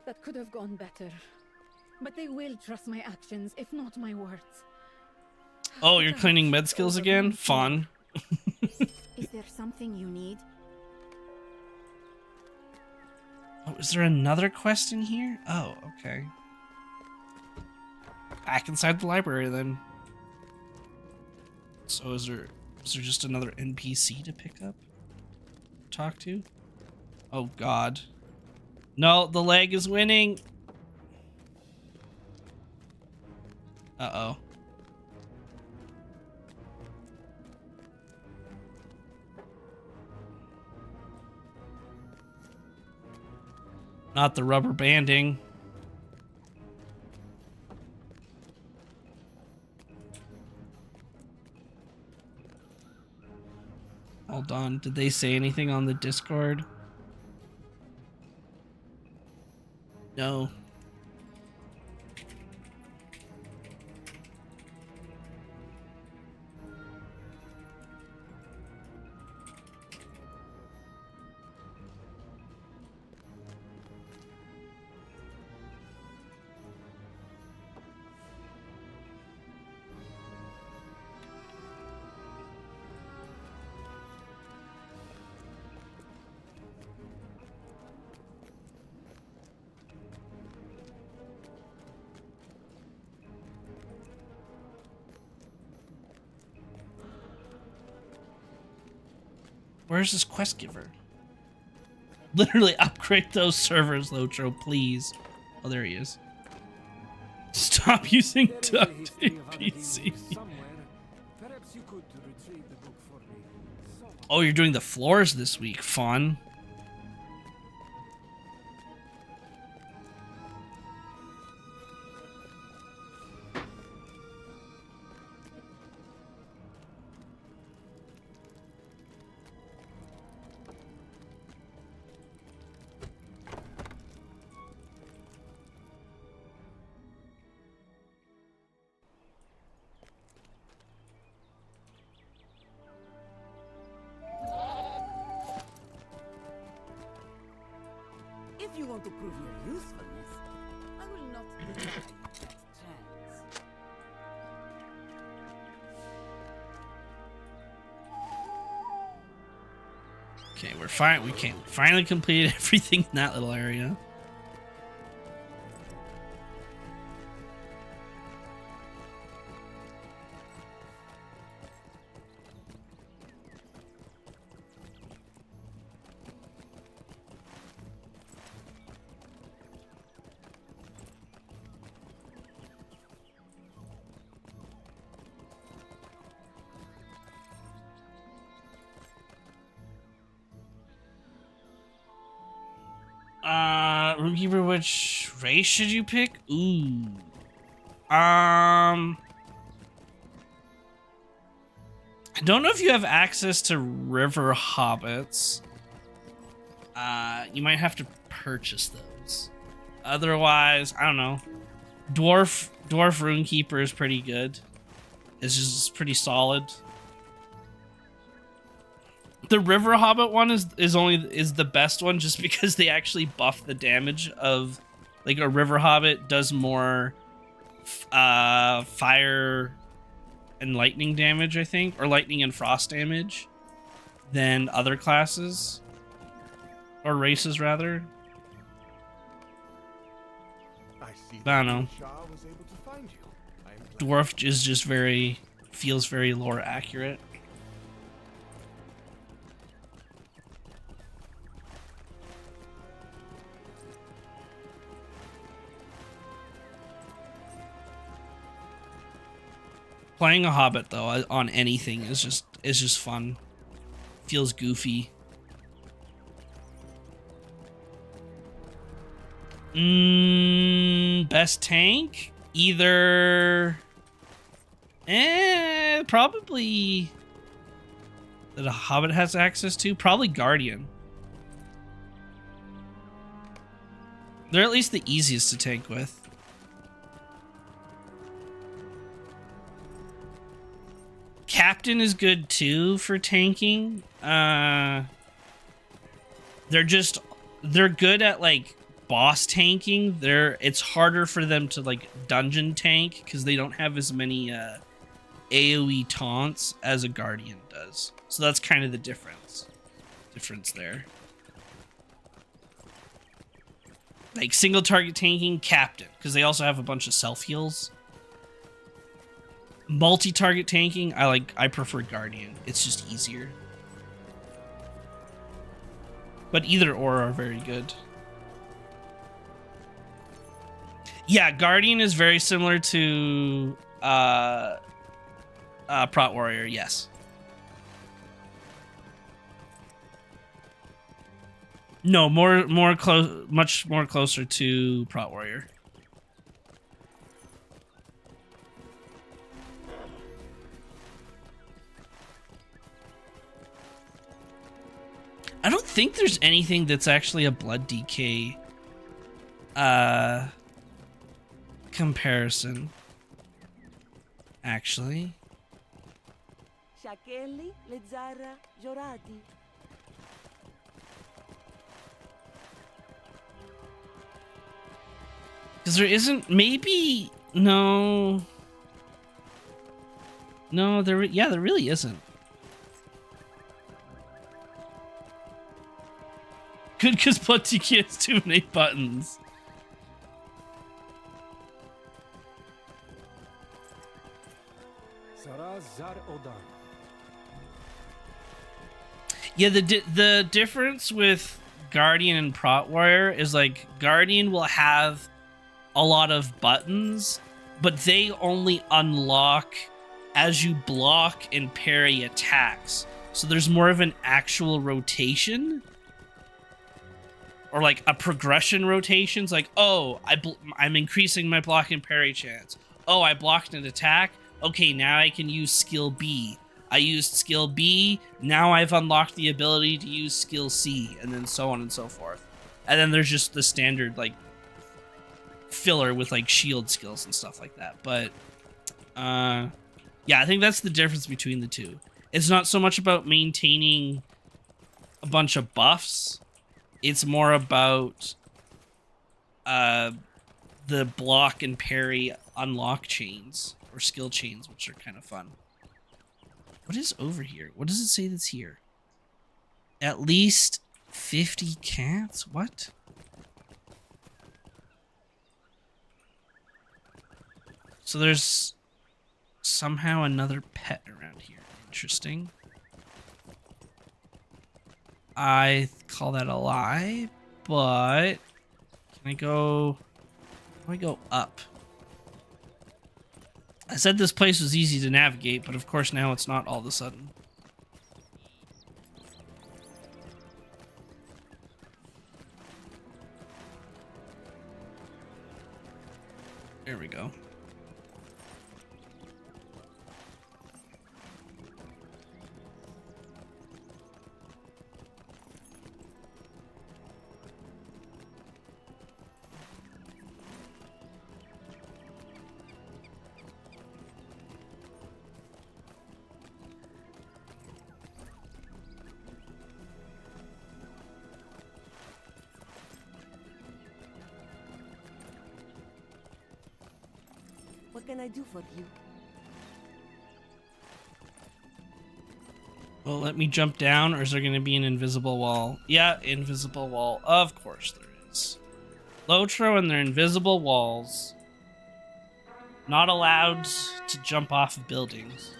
That could have gone better. But they will trust my actions, if not my words. Oh, you're cleaning med skills again? Fun. Is there something you need? Oh, is there another quest in here? Oh, okay. Back inside the library then. So is there just another NPC to pick up? Talk to? Oh god. No, the leg is winning. Uh-oh. Not the rubber banding. Hold on. Did they say anything on the Discord? No. Where's this quest giver? Literally upgrade those servers, Lotro, please. Oh, there he is. Stop using There is a duct history tape of Harad being PC. used somewhere. Perhaps you could retrieve the book for me. Oh, you're doing the floors this week. Fun. If you want to prove your usefulness, I will not deny you that chance. Okay, we're fine. We can finally complete everything in that little area. Runekeeper, which race should you pick? Ooh. I don't know if you have access to river hobbits. You might have to purchase those. Otherwise, I don't know. Dwarf Runekeeper is pretty good. It's just pretty solid. The River Hobbit one is the best one just because they actually buff the damage of, like, a River Hobbit does more fire and lightning damage, I think, or lightning and frost damage than other classes or races rather. I see I don't know. Shah was able to find you. I am glad. Dwarf is just feels very lore accurate. Playing a Hobbit though on anything is just fun. Feels goofy. Best tank? Either probably that a Hobbit has access to. Probably Guardian. They're at least the easiest to tank with. Captain is good too for tanking. They're good at like boss tanking. It's harder for them to like dungeon tank because they don't have as many AoE taunts as a Guardian does. So that's kind of the difference there. Like single target tanking, Captain, because they also have a bunch of self heals. Multi-target tanking, I prefer Guardian. It's just easier. But either or are very good. Yeah, Guardian is very similar to Prot Warrior, yes. No, much more closer to Prot Warrior. I don't think there's anything that's actually a blood DK comparison. Actually. Shakeli Lezara Jorati. Because there isn't, maybe, no, there really isn't. Good, because Blood DK has too many buttons. Yeah, the difference with Guardian and Prot Warrior is like Guardian will have a lot of buttons, but they only unlock as you block and parry attacks. So there's more of an actual rotation. Or like a progression rotations, like, oh, I'm increasing my block and parry chance. Oh, I blocked an attack. Okay, now I can use skill B. I used skill B. Now I've unlocked the ability to use skill C, and then so on and so forth. And then there's just the standard like filler with like shield skills and stuff like that. But yeah, I think that's the difference between the two. It's not so much about maintaining a bunch of buffs. It's more about the block and parry unlock chains or skill chains, which are kind of fun. What is over here? What does it say that's here? At least 50 cats? What? So there's somehow another pet around here. Interesting. I call that a lie, but can I go? How do I go up? I said this place was easy to navigate, but of course now it's not all of a sudden. There we go. What can I do for you? Well, let me jump down, or is there going to be an invisible wall? Yeah, invisible wall. Of course there is. Lotro and their invisible walls. Not allowed to jump off of buildings.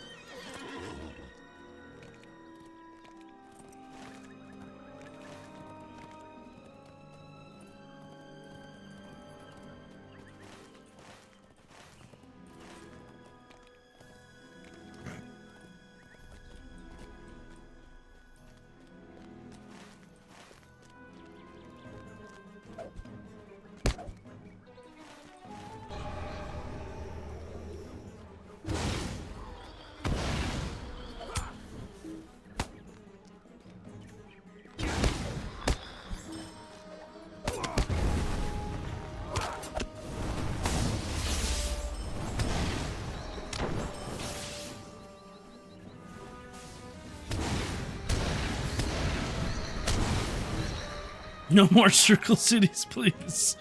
No more circle cities, please.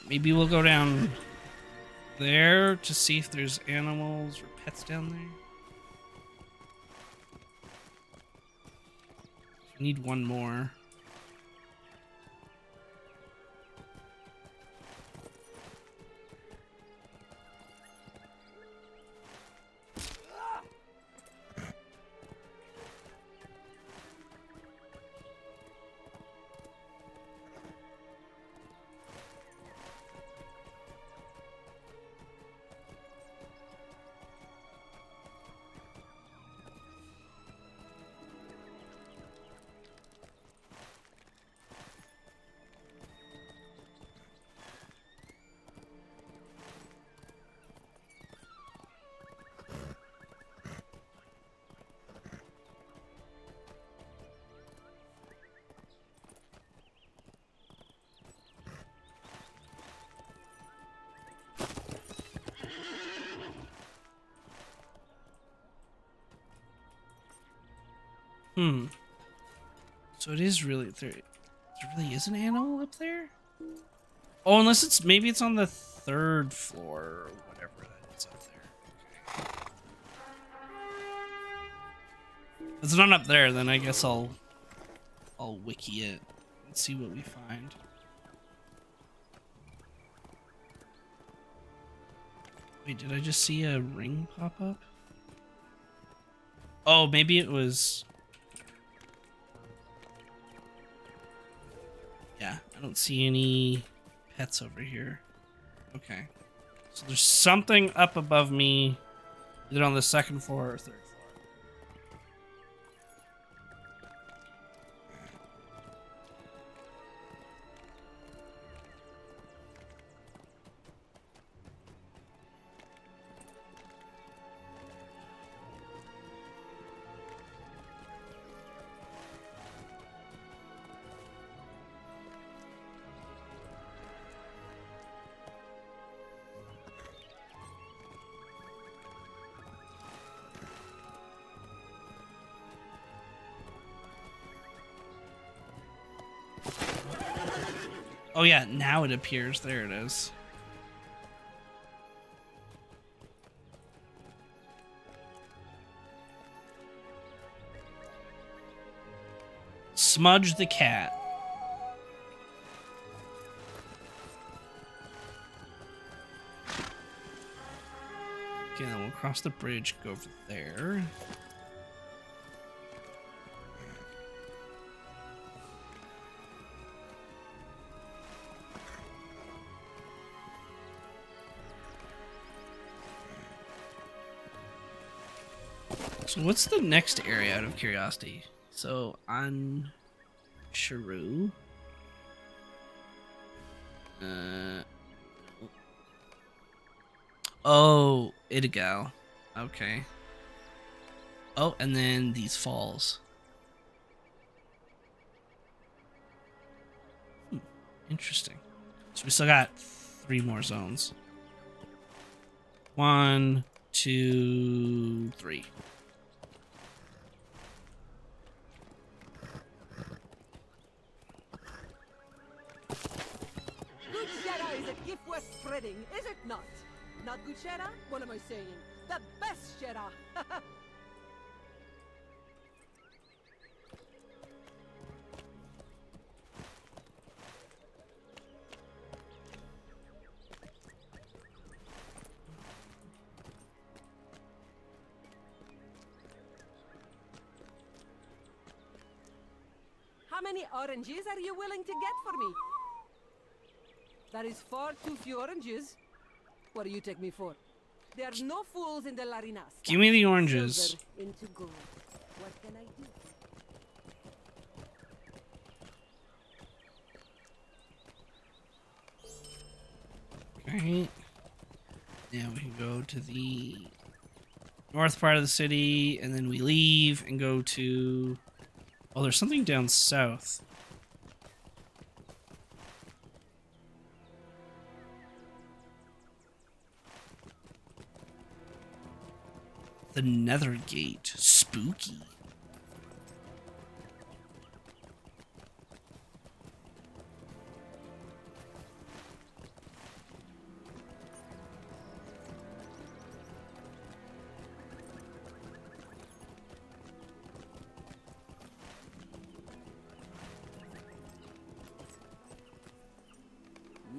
Maybe we'll go down there to see if there's animals or pets down there. We need one more. So it is really there really is an animal up there? Oh, unless it's maybe it's on the 3rd floor or whatever that is up there. Okay. If it's not up there, then I guess I'll wiki it and see what we find. Wait, did I just see a ring pop up? Oh, maybe it was... Yeah, I don't see any pets over here. Okay. So there's something up above me, either on the 2nd floor or 3rd floor. Oh yeah, now it appears. There it is. Smudge the cat. Okay, then we'll cross the bridge, go over there. So what's the next area out of curiosity? So on Shrew. Oh, Idigal. Okay. Oh, and then these falls. Interesting. So we still got 3 more zones. 1, 2, 3. Good Shera is a gift worth spreading, is it not? Not good Shera? What am I saying? The best Shera! How many oranges are you willing to get for me? That is far too few oranges. What do you take me for? There are no fools in the Larinas. Give me the oranges. Silver into gold. What can I do? Okay. Now we can go to the north part of the city, and then we leave and go to... Oh, there's something down south. The Nether Gate. Spooky.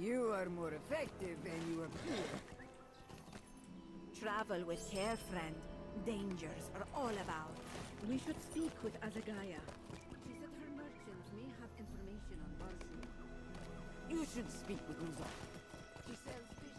You are more effective than you appear. Travel with care, friend. Dangers are all about. We should speak with Azagaya. She said her merchants may have information on Barshu. You should speak with Musa. She sells fish.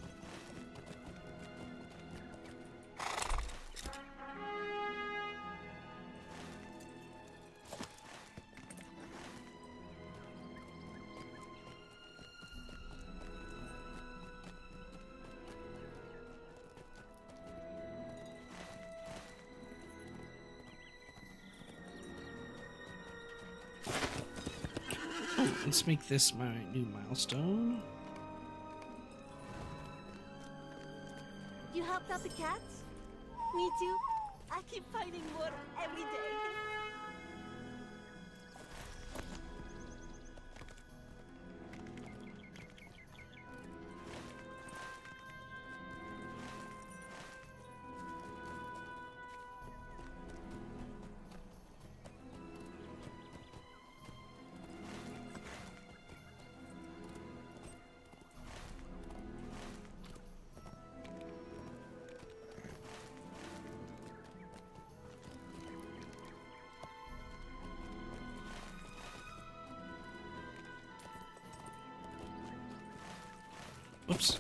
Let's make this my new milestone. You helped out the cats? Me too. I keep finding more every day. Whoops.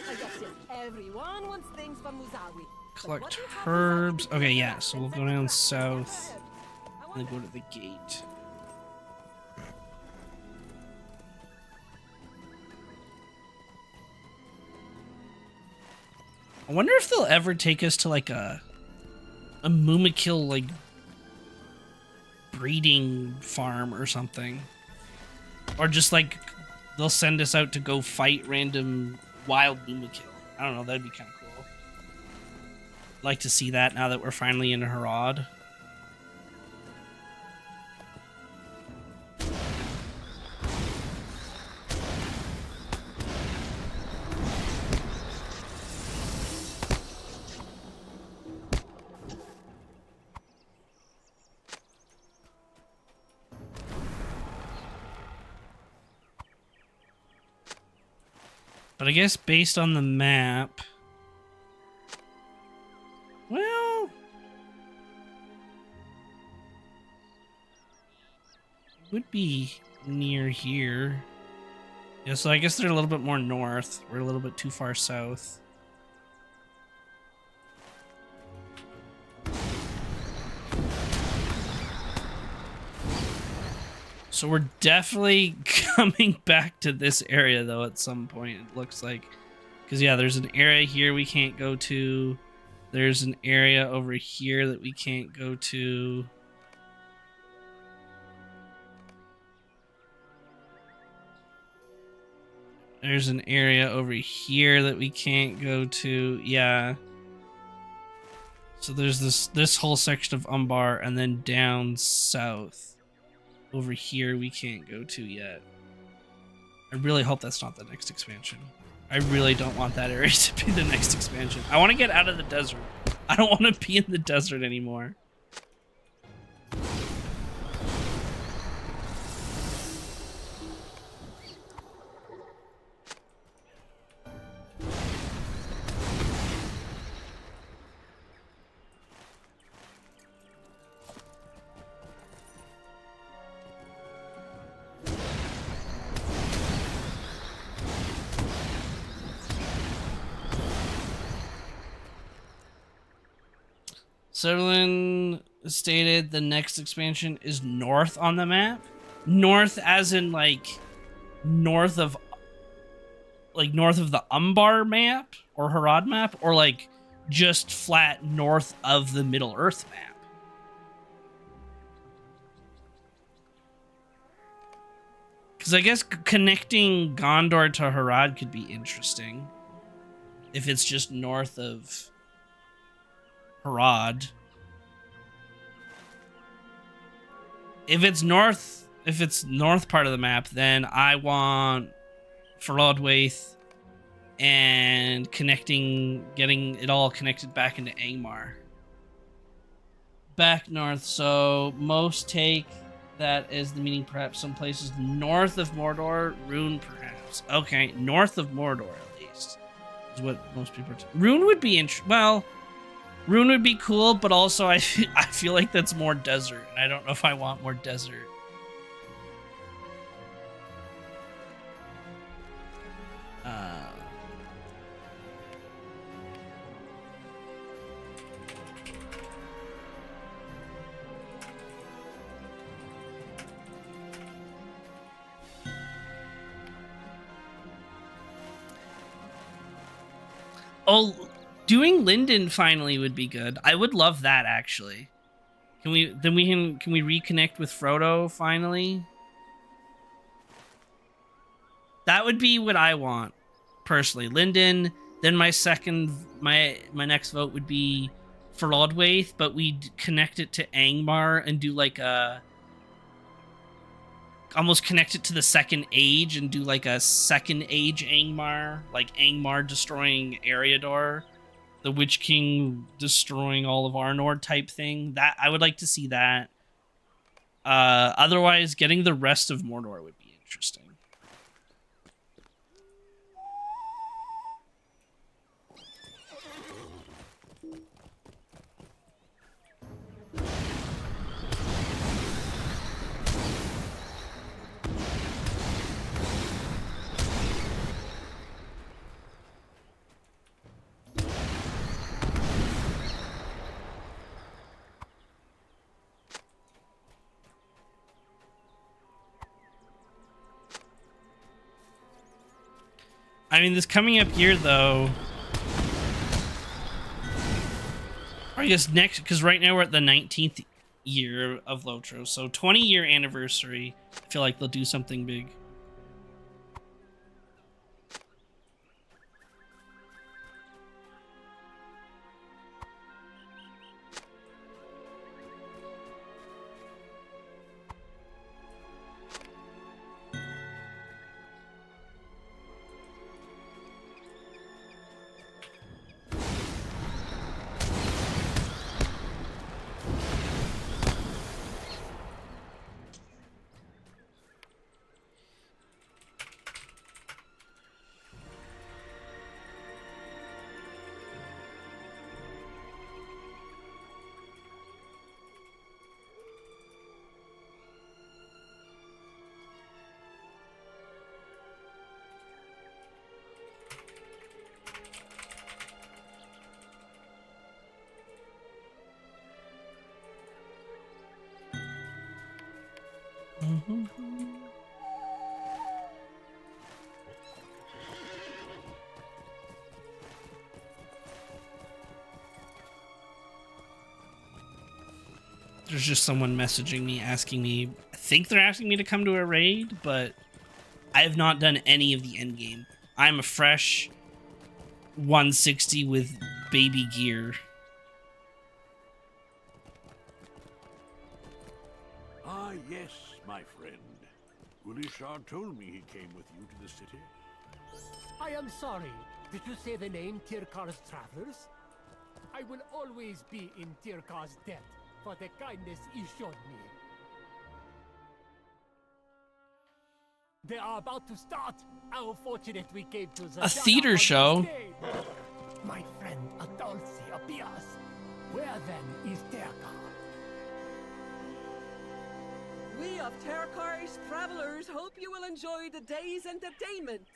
I guess everyone wants things from Musawi. Collect herbs. Okay, yeah, so we'll go down south and then go to the gate. I wonder if they'll ever take us to like a Mumakil like breeding farm or something. Or just like they'll send us out to go fight random wild Lumakill. I don't know, that'd be kind of cool. Like to see that now that we're finally in Harad. But I guess based on the map... Well... It would be near here. Yeah, so I guess they're a little bit more north. We're a little bit too far south. So we're definitely coming back to this area, though, at some point, it looks like. Because, yeah, there's an area here we can't go to. There's an area over here that we can't go to. There's an area over here that we can't go to. Yeah. So there's this whole section of Umbar, and then down south. Over here we can't go to yet. I really hope that's not the next expansion. I really don't want that area to be the next expansion. I want to get out of the desert. I don't want to be in the desert anymore. Sutherland stated the next expansion is north on the map. North as in like north of the Umbar map or Harad map, or like just flat north of the Middle Earth map. Because I guess connecting Gondor to Harad could be interesting if it's just north of Harad. If it's north part of the map, then I want Ferlodwaith and getting it all connected back into Angmar. Back north, so most take that as the meaning perhaps some places north of Mordor, Rune perhaps. Okay, north of Mordor at least is what most people are Rune would be Rune would be cool, but also I feel like that's more desert, and I don't know if I want more desert. Oh, doing Linden finally would be good. I would love that, actually. Can we reconnect with Frodo finally? That would be what I want, personally. Linden. Then my next vote would be for Lodwaith, but we'd connect it to Angmar and do like a almost connect it to the second age and do like a second age Angmar, like Angmar destroying Eriador, the Witch King destroying all of Arnor type thing. That I would like to see that. Otherwise, getting the rest of Mordor would be interesting. I mean, this coming up year, though, or I guess next, because right now we're at the 19th year of Lotro, so 20-year anniversary, I feel like they'll do something big. There's just someone messaging me asking me. I think they're asking me to come to a raid, but I have not done any of the end game. I'm a fresh 160 with baby gear. Ah, yes, my friend. Ulishar told me he came with you to the city. I am sorry. Did you say the name Tirkar's Travelers? I will always be in Tirkar's debt for the kindness he showed me. They are about to start. How fortunate we came to the A theater show. My friend Adolphe appears. Where then is Tirkar? We of Terrakar's travelers hope you will enjoy the day's entertainment.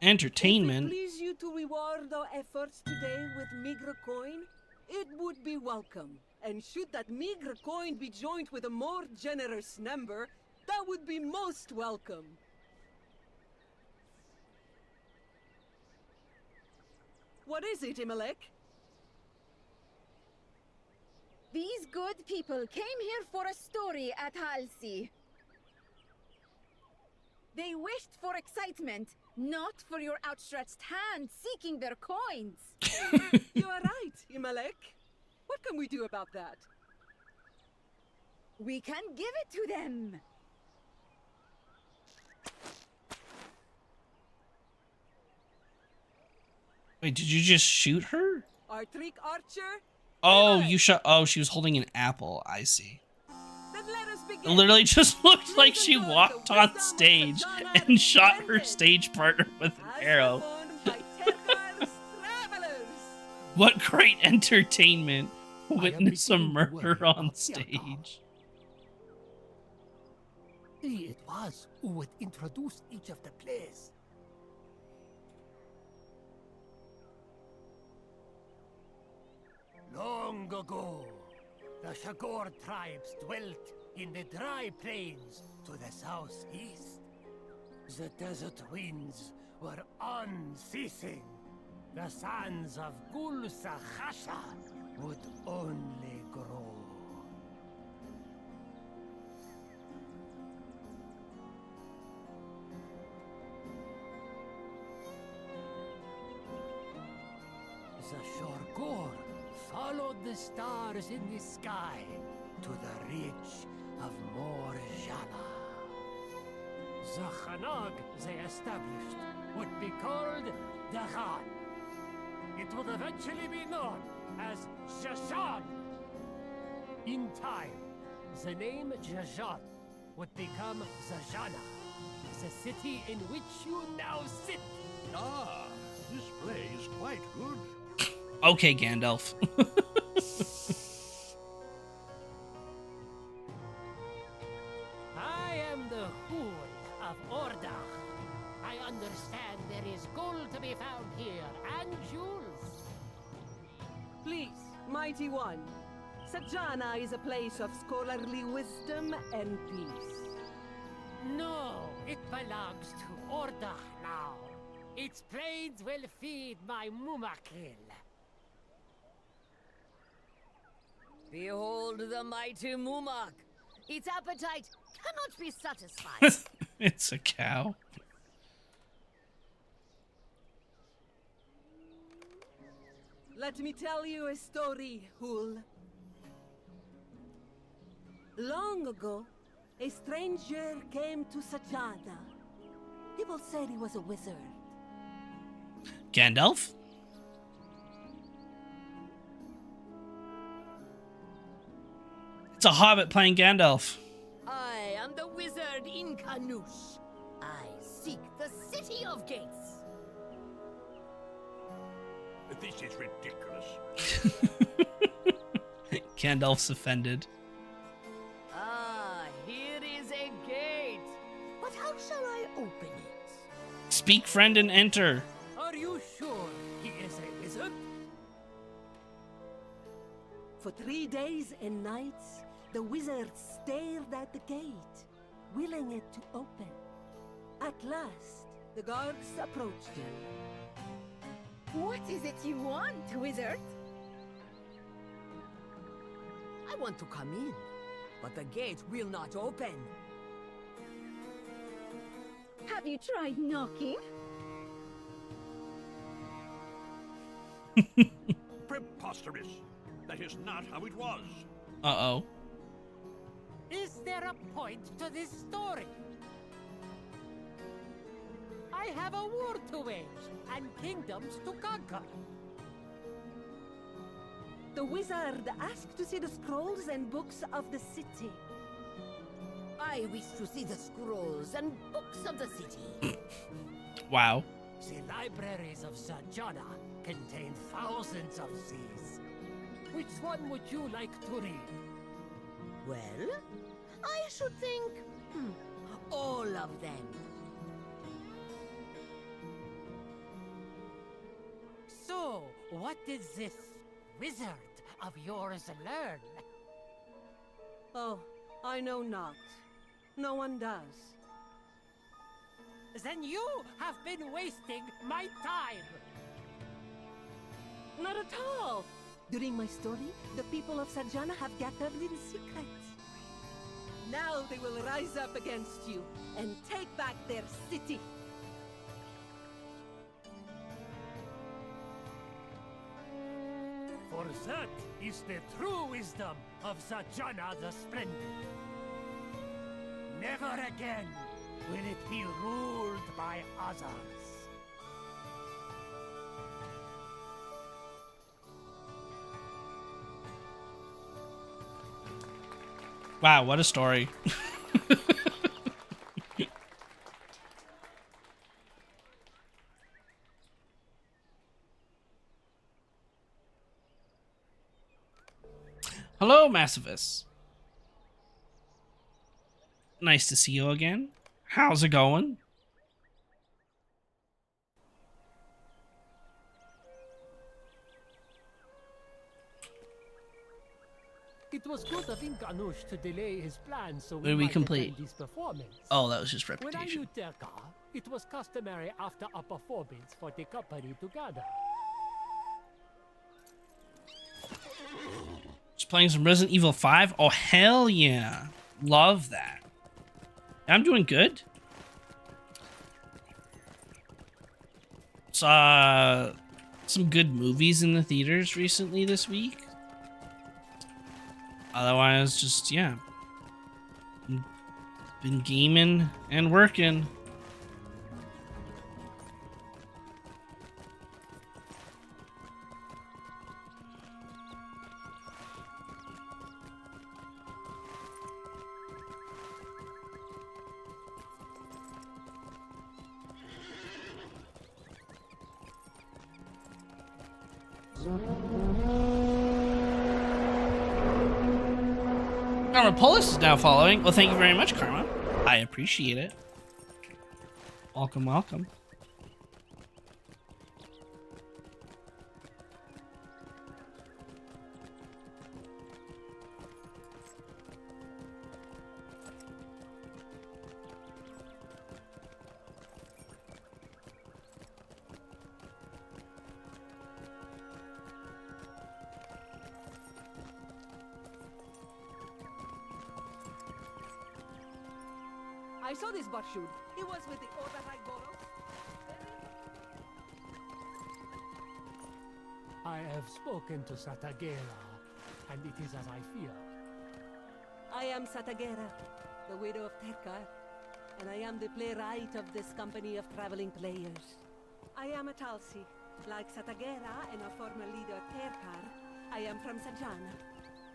Entertainment? If it please you to reward our efforts today with meager coin, it would be welcome. And should that meager coin be joined with a more generous number, that would be most welcome. What is it, Imalek? These good people came here for a story at Halsey. They wished for excitement, not for your outstretched hand seeking their coins. You are right, Imalek. What can we do about that? We can give it to them. Wait, did you just shoot her? Our trick archer? Oh, Imalek, you shot. Oh, she was holding an apple. I see. then let us It begin. literally just looked like she Listen to walked the on wisdom of stage Sajana and shot her Bennett. stage partner with an As arrow. performed by Terkar's travelers. What great entertainment! Witness a beginning to worry murder on about Tirkar. stage. He it was who would introduce each of the plays. Long ago, the Shagor tribes dwelt in the dry plains to the southeast. The desert winds were unceasing. The sands of Gulsachasha would only grow. The Shorgor followed the stars in the sky to the reach of Morjala. The Khanag they established would be called the Khan. It would eventually be known as Jajan. In time, the name Jajan would become Zajana, the city in which you now sit. Ah, this play is quite good. Okay, Gandalf. I am the Hool of Ordach. I understand there is gold to be found here, and jewels. Please, mighty one. Sajana is a place of scholarly wisdom and peace. No, it belongs to Ordach now. Its plains will feed my Mumakil. Behold the mighty Mumak. Its appetite cannot be satisfied. It's a cow. Let me tell you a story, Hul. Long ago, a stranger came to Sajana. People said he was a wizard. Gandalf? It's a hobbit playing Gandalf. I am the wizard Incarnouche. I seek the city of gates. This is ridiculous. Gandalf's offended. Ah, here is a gate. But how shall I open it? Speak, friend, and enter. Are you sure he is a wizard? For 3 days and nights, the wizard stared at the gate, willing it to open. At last, the guards approached him. What is it you want, wizard? I want to come in, but the gate will not open. Have you tried knocking? Preposterous! That is not how it was. Uh-oh. Is there a point to this story? I have a war to wage and kingdoms to conquer. The wizard asked to see the scrolls and books of the city. I wish to see the scrolls and books of the city. Wow. The libraries of Sajana contain thousands of these. Which one would you like to read? Well, I should think all of them. So, what did this wizard of yours learn? Oh, I know not. No one does. Then you have been wasting my time. Not at all. During my story, the people of Sajana have gathered in secret. Now they will rise up against you and take back their city. For that is the true wisdom of Sajana the Splendid. Never again will it be ruled by others. Wow, what a story. Hello, Massivus. Nice to see you again. How's it going? It was good of Inganush to delay his plans so What did we might complete? attend his performance. Oh, that was just When I reputation. knew Terka, it was customary after a performance for the company to gather. Just playing some Resident Evil 5? Oh, hell yeah. Love that. I'm doing good. Saw some good movies in the theaters recently this week. Otherwise, just, yeah. Been gaming and working. Karma is now following. Well, thank you very much, Karma. I appreciate it. Welcome, welcome. I saw this Barshud. He was with the Orahai Boros. I have spoken to Satagera, and it is as I fear. I am Satagera, the widow of Terkar, and I am the playwright of this company of traveling players. I am a Talsi. Like Satagera and our former leader Terkar, I am from Sajana.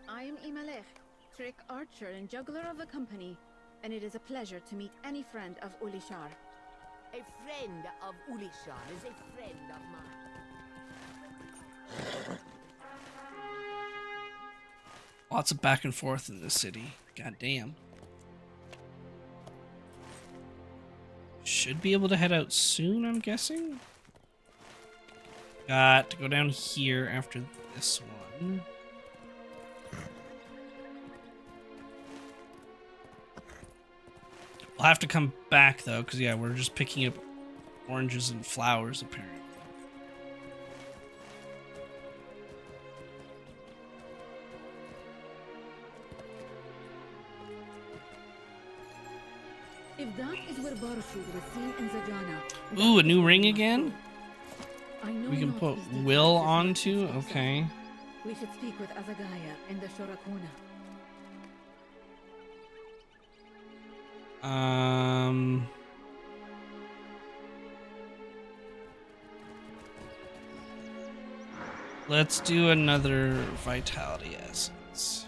I am Imalech, trick archer and juggler of the company, and it is a pleasure to meet any friend of Ulishar. A friend of Ulishar is a friend of mine. Lots of back and forth in this city. God damn. Should be able to head out soon, I'm guessing. Got to go down here after this one. We'll have to come back though, because yeah, we're just picking up oranges and flowers apparently. If that is where Barshud was seen in Zajana... Ooh, a new ring again? I know We can not put these details Will as much onto? as yourself. Okay. We should speak with Azagaya in the Shorakuna. Let's do another vitality essence.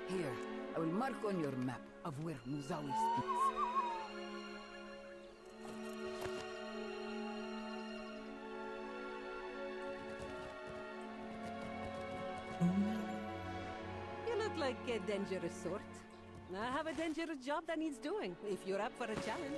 Here, I will mark on your map of where Muzawi speaks. You look like a dangerous sort. I have a dangerous job that needs doing, if you're up for a challenge.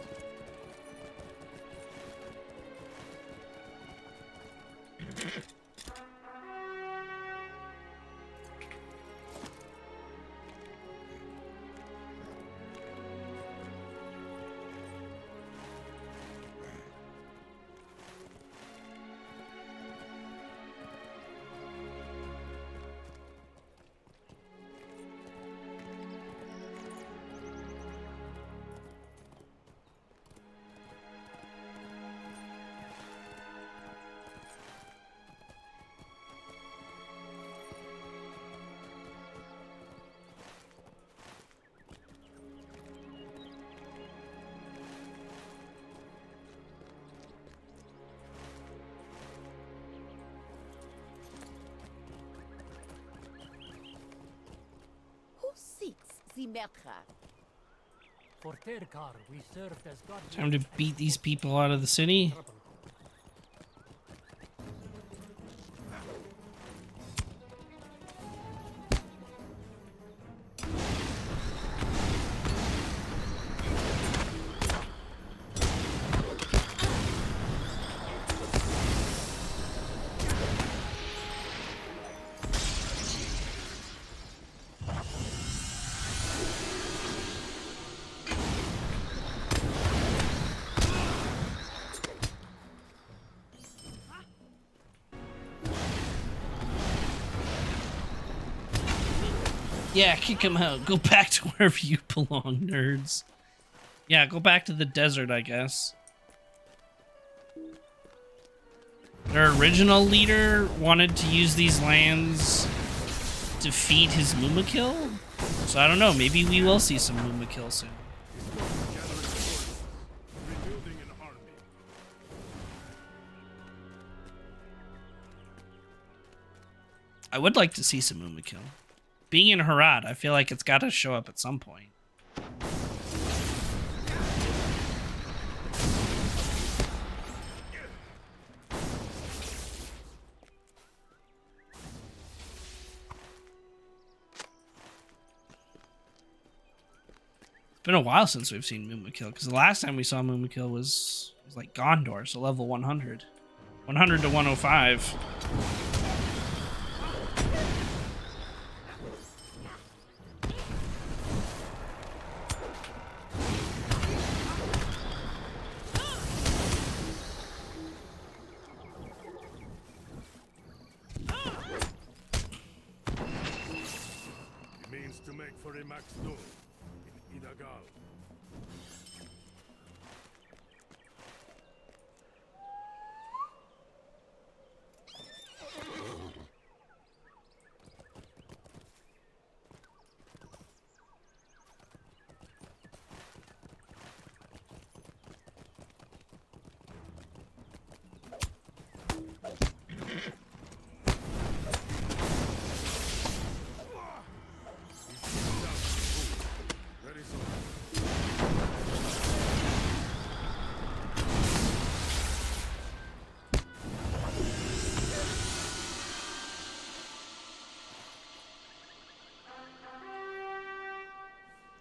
Who seeks the Merchar? For Terkar, we served as God. Time to beat these people out of the city. Yeah, kick him out. Go back to wherever you belong, nerds. Yeah, go back to the desert, I guess. Their original leader wanted to use these lands to feed his Mumakil. So I don't know, maybe we will see some Mumakil soon. Rebuilding an army. I would like to see some Mumakil. Being in Harad, I feel like it's got to show up at some point. It's been a while since we've seen Mumakil, because the last time we saw Mumakil was like Gondor, so level 100. 100 to 105. To make for a max door in Idagal.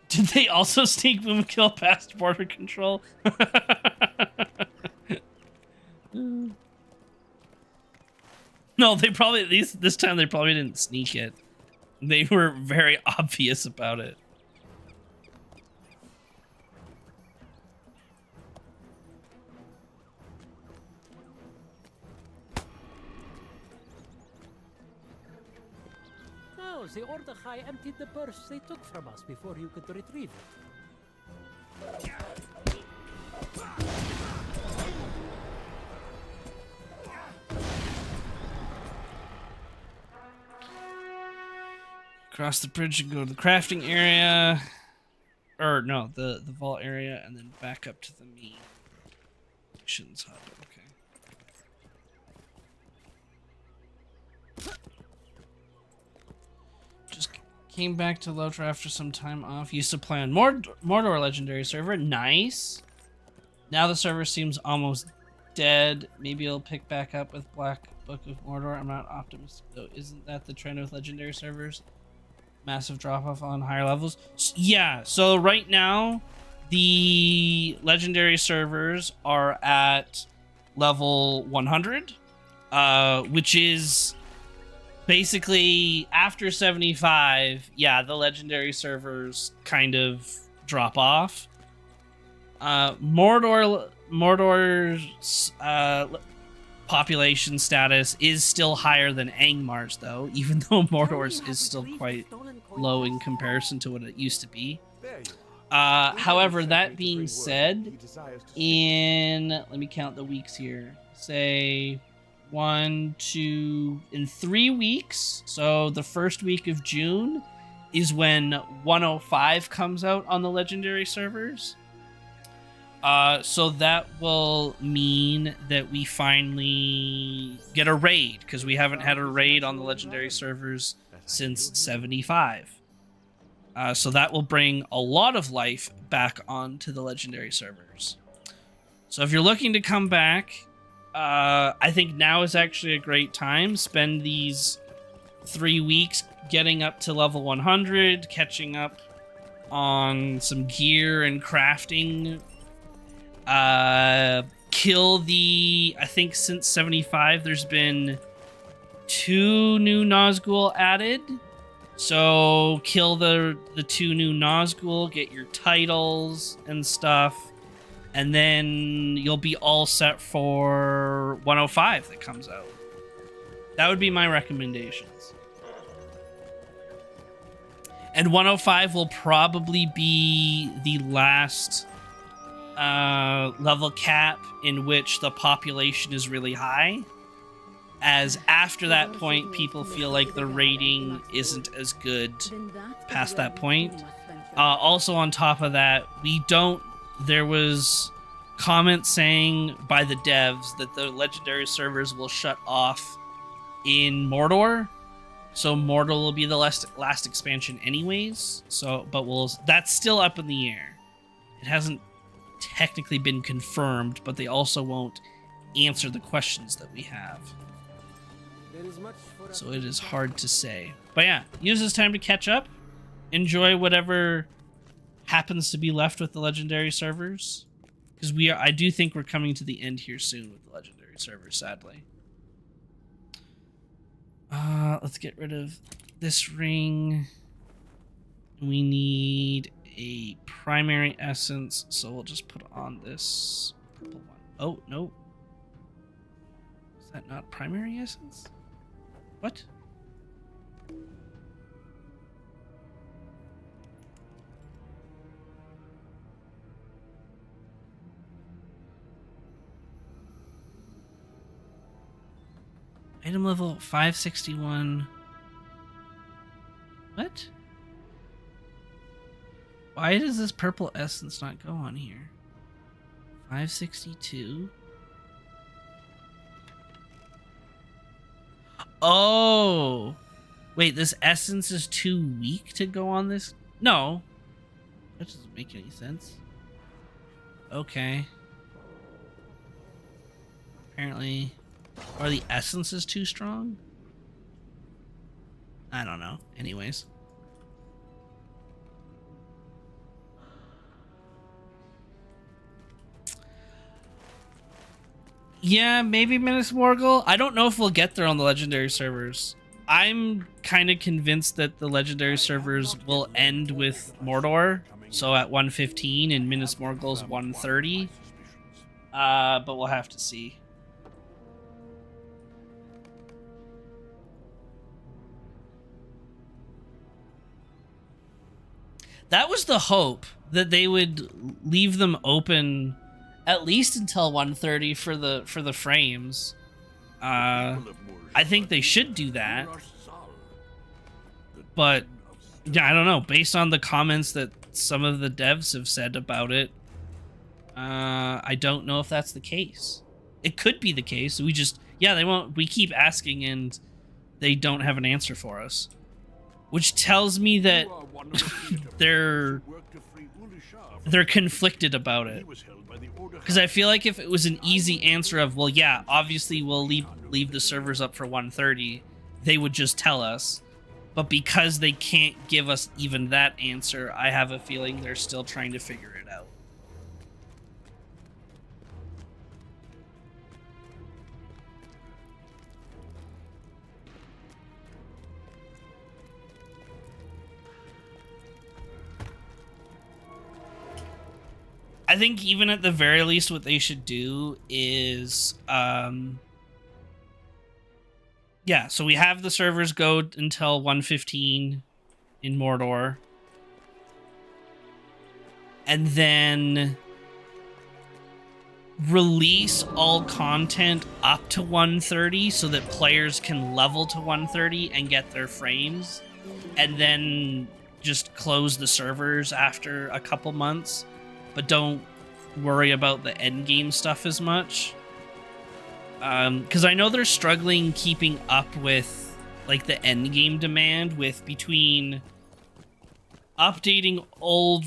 Did they also sneak Mumakil past border control? No, they probably, this time they probably didn't sneak it. They were very obvious about it. No, the Ordekai emptied the purse they took from us before you could retrieve it. Cross the bridge and go to the crafting area. Or, no, the vault area, and then back up to the main missions hub. Okay. Just came back to Lotro after some time off. Used to play on Mordor Legendary server. Nice. Now the server seems almost dead. Maybe it'll pick back up with Black Book of Mordor. I'm not optimistic, though. Isn't that the trend with Legendary servers? Massive drop-off on higher levels. Yeah, so right now the legendary servers are at level 100, which is basically after 75. Yeah, the legendary servers kind of drop off. Mordor's population status is still higher than Angmar's, though, even though Mordor's is still quite low in comparison to what it used to be. However, that being said, let me count the weeks here. Say 1, 2, in 3 weeks. So the first week of June is when 105 comes out on the legendary servers. So that will mean that we finally get a raid, because we haven't had a raid on the legendary servers since 75. So that will bring a lot of life back onto the legendary servers. So if you're looking to come back, I think now is actually a great time. Spend these 3 weeks getting up to level 100, catching up on some gear and crafting. Kill the, I think since 75 there's been 2 new Nazgul added, so kill the 2 new Nazgul, get your titles and stuff, and then you'll be all set for 105 that comes out. That would be my recommendations. And 105 will probably be the last level cap in which the population is really high, as after that point people feel like the rating isn't as good past that point. Also on top of that, there was comments saying by the devs that the legendary servers will shut off in Mordor, so Mordor will be the last expansion anyways, that's still up in the air. It hasn't technically been confirmed, but they also won't answer the questions that we have. So it is hard to say. But yeah, use this time to catch up. Enjoy whatever happens to be left with the legendary servers. Because I do think we're coming to the end here soon with the legendary servers, sadly. Let's get rid of this ring. We need a primary essence, so we'll just put on this purple one. Oh, no. Is that not primary essence? What? Item level 561. What? Why does this purple essence not go on here? 562. Oh! Wait, this essence is too weak to go on this? No. That doesn't make any sense. Okay. Apparently. Are the essences too strong? I don't know. Anyways. Yeah, maybe Minas Morgul. I don't know if we'll get there on the legendary servers. I'm kind of convinced that the legendary servers will end with Mordor, so at 115, and Minas Morgul's 130. But we'll have to see. That was the hope, that they would leave them open at least until 1:30 for the frames. I think they should do that. But yeah, I don't know. Based on the comments that some of the devs have said about it, I don't know if that's the case. It could be the case. They won't. We keep asking and they don't have an answer for us, which tells me that they're conflicted about it. Because I feel like if it was an easy answer of, well, yeah, obviously we'll leave the servers up for 1:30, they would just tell us. But because they can't give us even that answer, I have a feeling they're still trying to figure it out. I think even at the very least what they should do is yeah, so we have the servers go until 1:15 in Mordor. And then release all content up to 1:30 so that players can level to 1:30 and get their frames. And then just close the servers after a couple months. But don't worry about the end game stuff as much. Because I know they're struggling keeping up with like the end game demand with between updating old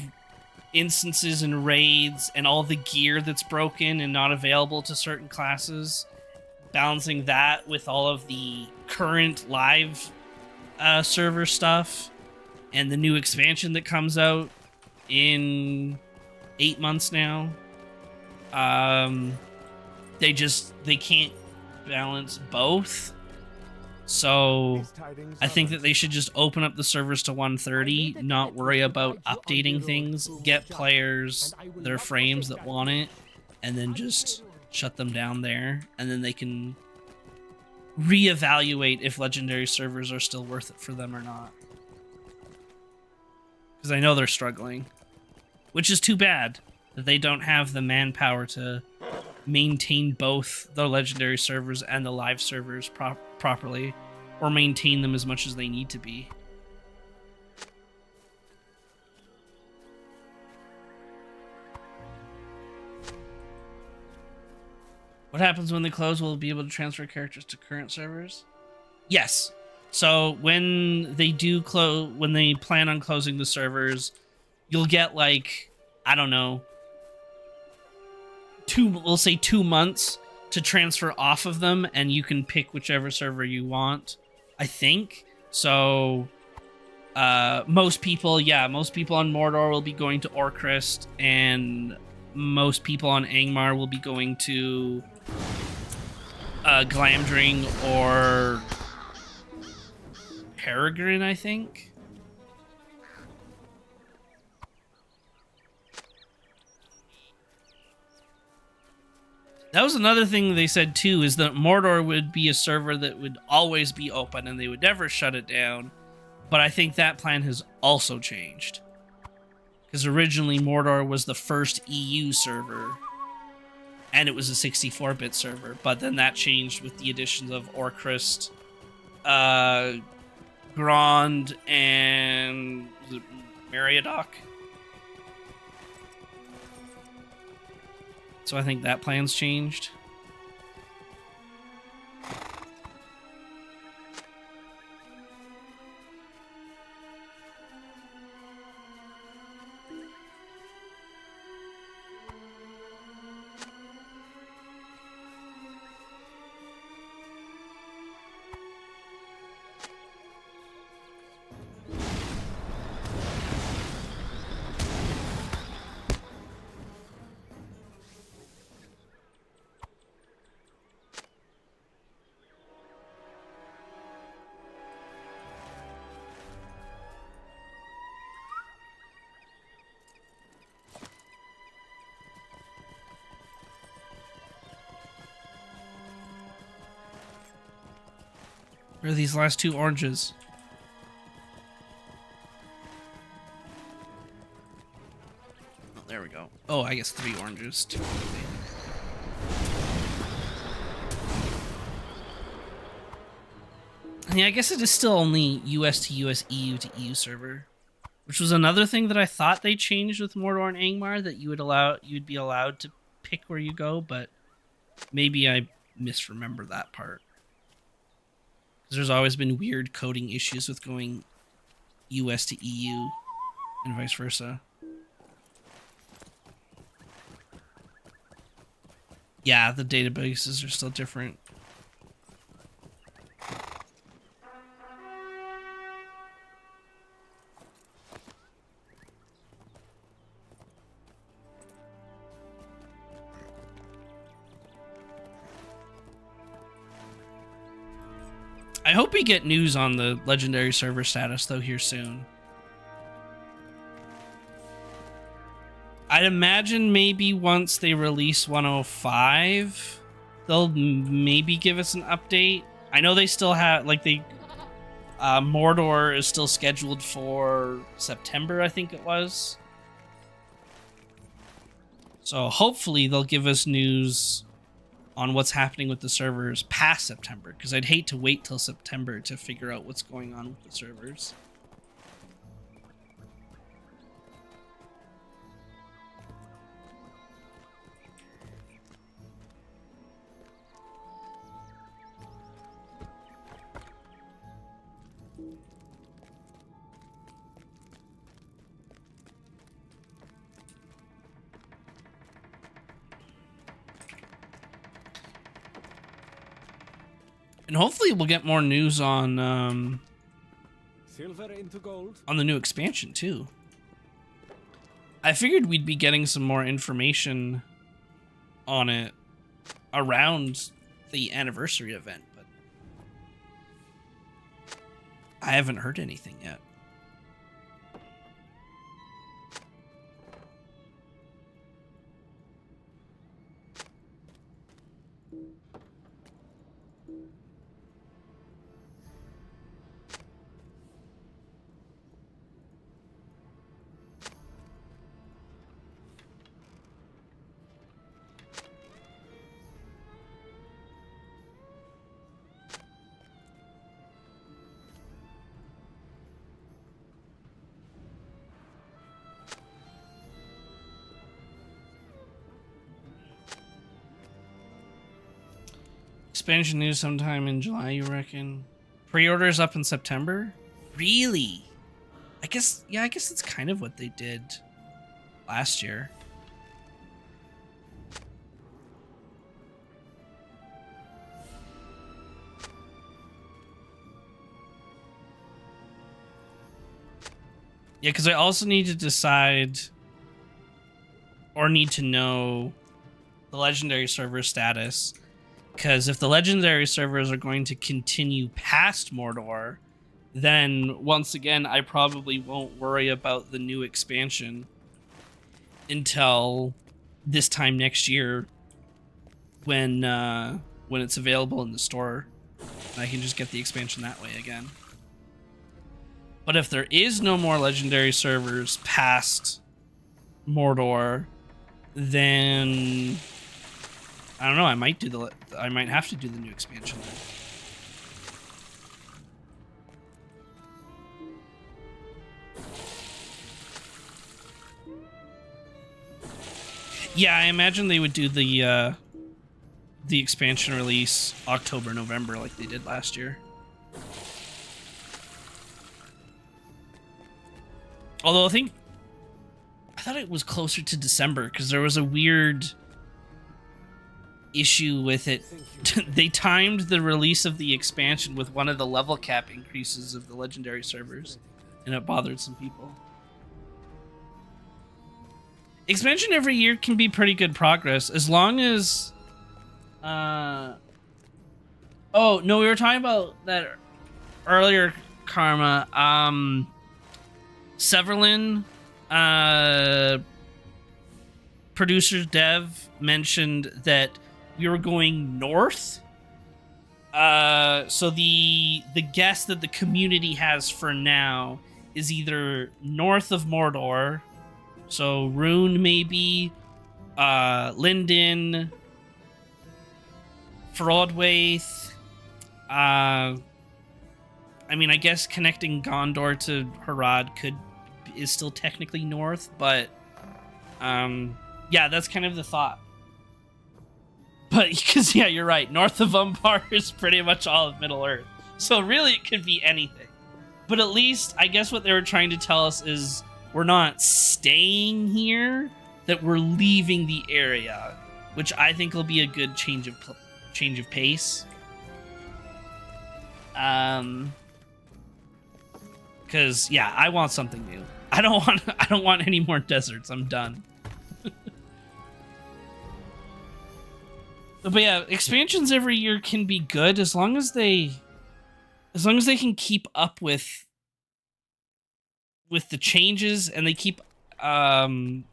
instances and raids and all the gear that's broken and not available to certain classes, balancing that with all of the current live server stuff and the new expansion that comes out in 8 months now. They can't balance both. So I think that they should just open up the servers to 1:30, not worry about updating things, get players their frames that want it, and then just shut them down there. And then they can reevaluate if legendary servers are still worth it for them or not. Because I know they're struggling. Which is too bad that they don't have the manpower to maintain both the legendary servers and the live servers properly, or maintain them as much as they need to be. What happens when they close? Will be able to transfer characters to current servers? Yes. So when they do close, when they plan on closing the servers, you'll get like, I don't know, we'll say 2 months to transfer off of them, and you can pick whichever server you want, I think. So most people on Mordor will be going to Orcrist, and most people on Angmar will be going to Glamdring or Peregrine, I think. That was another thing they said too, is that Mordor would be a server that would always be open and they would never shut it down. But I think that plan has also changed. Because originally Mordor was the first EU server. And it was a 64-bit server. But then that changed with the additions of Orcrist, Grand, and Meriadoc. So I think that plan's changed. Where are these last two oranges? Oh, I guess 3 oranges, 2 maybe. Yeah, I guess it is still only US to US, EU to EU server, which was another thing that I thought they changed with Mordor and Angmar, that you'd be allowed to pick where you go, but maybe I misremember that part. Because there's always been weird coding issues with going US to EU and vice versa. Yeah, the databases are still different. I hope we get news on the legendary server status, though, here soon. I'd imagine maybe once they release 105, they'll maybe give us an update. I know they still have, like, Mordor is still scheduled for September, I think it was. So hopefully they'll give us news on what's happening with the servers past September, because I'd hate to wait till September to figure out what's going on with the servers. And hopefully we'll get more news on Silver into gold. on the new expansion too. I figured we'd be getting some more information on it around the anniversary event, but I haven't heard anything yet. Expansion news sometime in July, you reckon? Pre-orders up in September? Really? I guess it's kind of what they did last year. Yeah, because I also need to decide or need to know the legendary server status. Because if the legendary servers are going to continue past Mordor, then once again, I probably won't worry about the new expansion until this time next year when it's available in the store. And I can just get the expansion that way again. But if there is no more legendary servers past Mordor, then I don't know. I might have to do the new expansion then. Yeah, I imagine they would do the expansion release October, November like they did last year. Although I thought it was closer to December because there was a weird issue with it. They timed the release of the expansion with one of the level cap increases of the legendary servers, and it bothered some people. Expansion every year can be pretty good progress as long as oh no, we were talking about that earlier, Karma. Severlin, producer Dev, mentioned that we were going north. So the guess that the community has for now is either north of Mordor So Rune maybe, Linden, Fraudwaith. I mean, I guess connecting Gondor to Harad is still technically north, but yeah, that's kind of the thought. But because yeah, you're right. North of Umbar is pretty much all of Middle Earth, so really it could be anything. But at least I guess what they were trying to tell us is we're not staying here; that we're leaving the area, which I think will be a good change of pace. Because yeah, I want something new. I don't want any more deserts. I'm done. But yeah, expansions every year can be good as long as they can keep up with the changes, and they keep they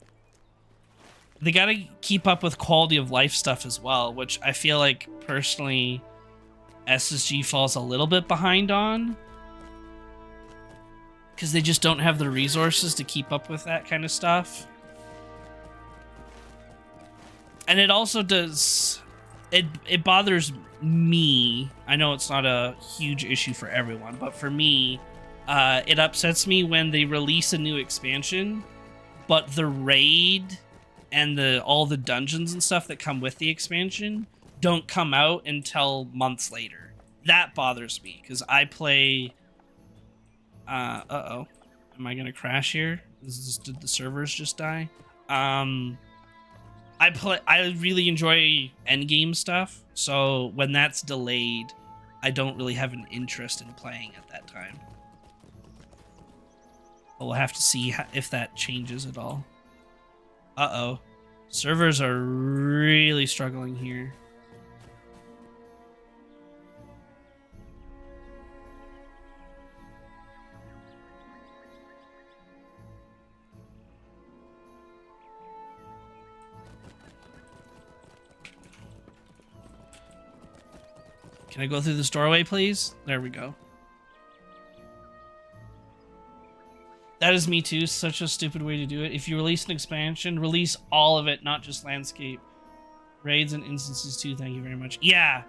gotta keep up with quality of life stuff as well, which I feel like personally SSG falls a little bit behind on, because they just don't have the resources to keep up with that kind of stuff. And it also does... It bothers me. I know it's not a huge issue for everyone, but for me, it upsets me when they release a new expansion, but the raid and all the dungeons and stuff that come with the expansion don't come out until months later. That bothers me, because I play... uh-oh. Am I gonna crash here? Did the servers just die? I really enjoy endgame stuff, so when that's delayed, I don't really have an interest in playing at that time. But we'll have to see if that changes at all. Uh-oh. Servers are really struggling here. Can I go through this doorway, please? There we go. That is me too. Such a stupid way to do it. If you release an expansion, release all of it, not just landscape. Raids and instances too, thank you very much. Yeah.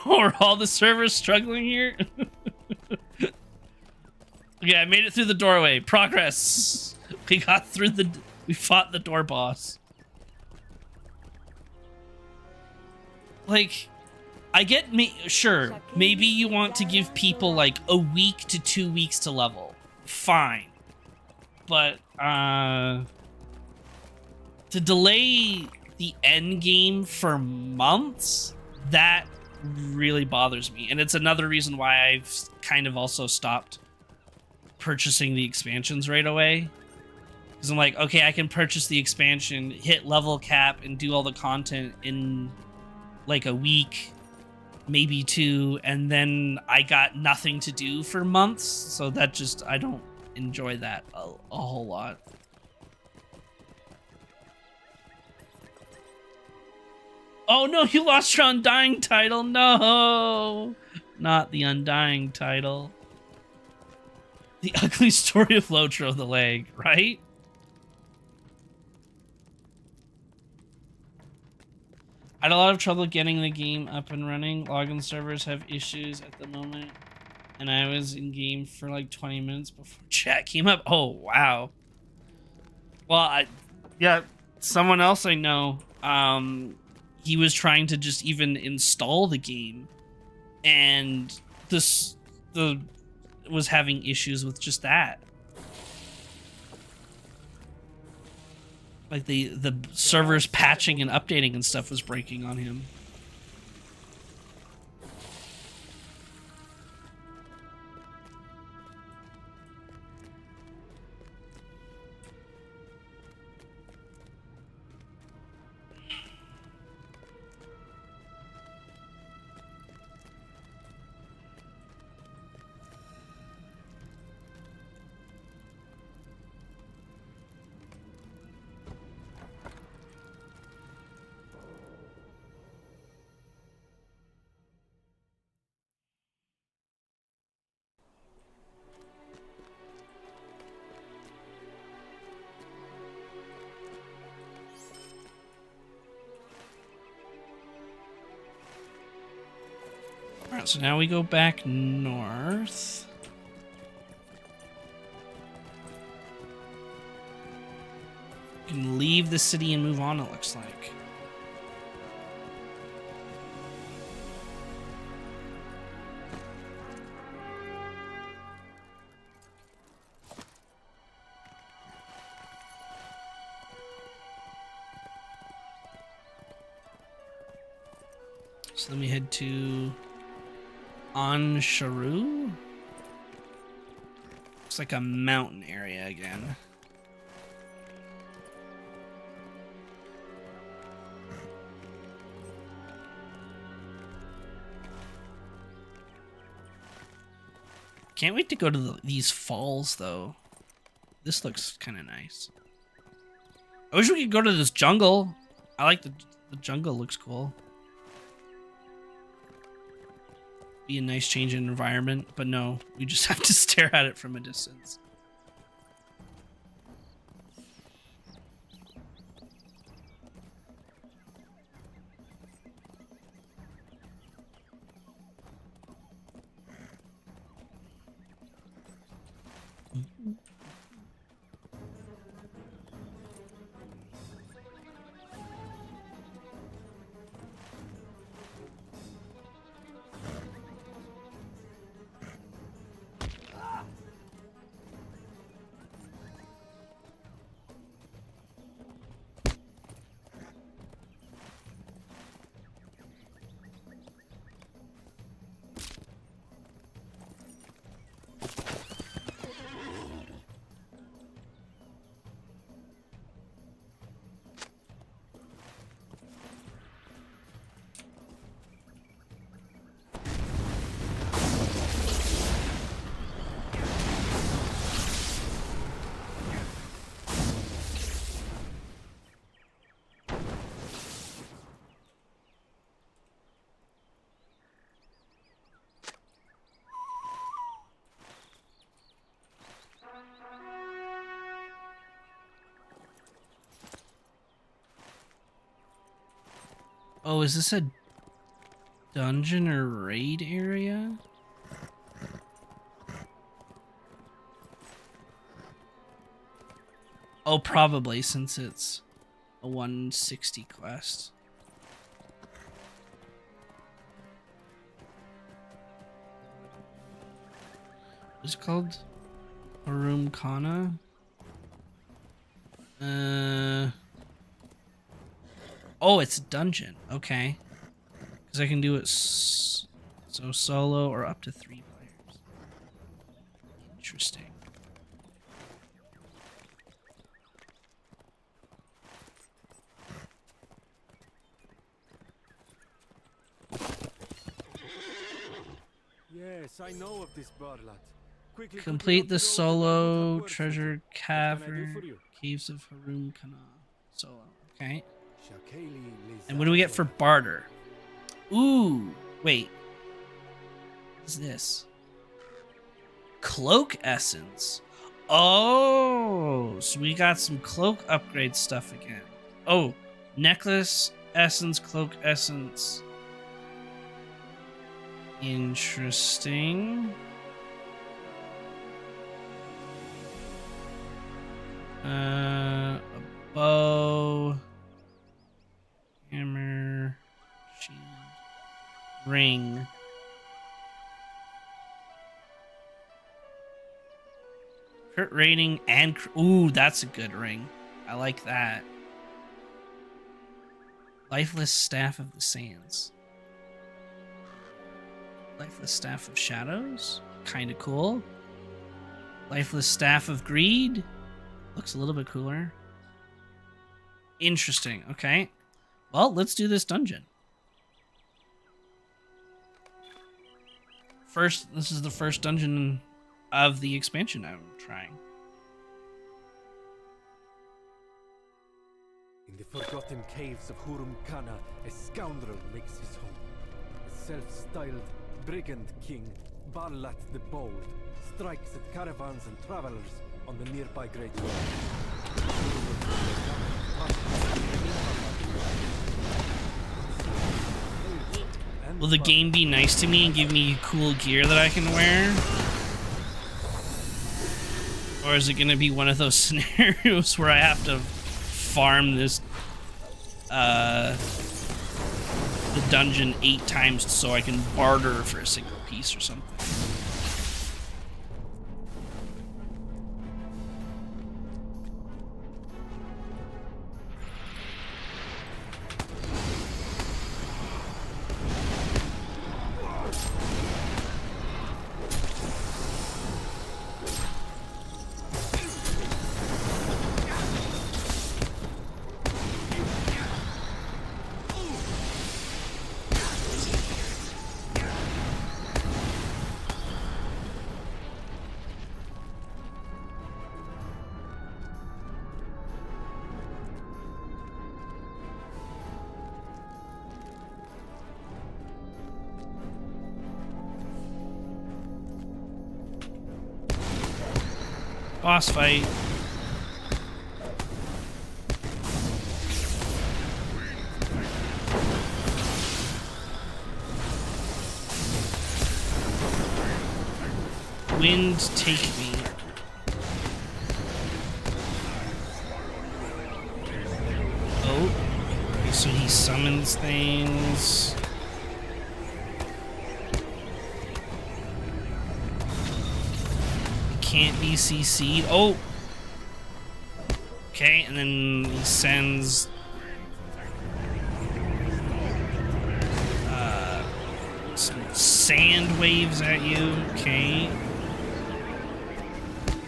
Are all the servers struggling here? Okay, I made it through the doorway. Progress. We fought the door boss. Like, I get sure, maybe you want to give people like a week to 2 weeks to level. Fine. But to delay the end game for months, that really bothers me. And it's another reason why I've kind of also stopped purchasing the expansions right away. Because I'm like, okay, I can purchase the expansion, hit level cap, and do all the content in like a week, maybe 2, and then I got nothing to do for months. So that just, I don't enjoy that a whole lot. Oh no, you lost your Undying title. No, not the Undying title. The ugly story of Lotro the leg, right? I had a lot of trouble getting the game up and running. Login servers have issues at the moment, and I was in game for like 20 minutes before chat came up. Oh, wow. Well, yeah, someone else I know, he was trying to just even install the game, and was having issues with just that. Like the servers patching and updating and stuff was breaking on him. Alright, so now we go back north. We can leave the city and move on, it looks like. So then we head to Ansharu. Looks like a mountain area again. Can't wait to go to these falls, though. This looks kind of nice. I wish we could go to this jungle. I like the jungle, looks cool. Be a nice change in environment, but no, we just have to stare at it from a distance. Oh, is this a dungeon or raid area? Oh, probably, since it's a 160 quest. What's it called? Harum Kana? Oh, it's a dungeon. Okay. Because I can do it so solo or up to 3 players. Interesting. Yes, I know of this Barlat. Quickly Complete the solo treasure cavern caves of Harum Kana solo. Okay. And what do we get for barter? Ooh, wait. What is this? Cloak essence. Oh, so we got some cloak upgrade stuff again. Oh, necklace essence, cloak essence. Interesting. A bow, hammer, shield, ring. Crit rating and ooh, that's a good ring. I like that. Lifeless Staff of the Sands. Lifeless Staff of Shadows. Kind of cool. Lifeless Staff of Greed. Looks a little bit cooler. Interesting. Okay. Well, let's do this dungeon. First, this is the first dungeon of the expansion I'm trying. In the forgotten caves of Hurum Kana, a scoundrel makes his home. A self-styled brigand king, Barlat the Bold, strikes at caravans and travelers on the nearby Great Wall. And Will the game be nice to me and give me cool gear that I can wear? Or is it gonna be one of those scenarios where I have to farm this the dungeon 8 times so I can barter for a single piece or something? Boss fight. Wind take me. Oh, so he summons things. Can't be CC'd. Oh! Okay, and then he sends some sand waves at you. Okay.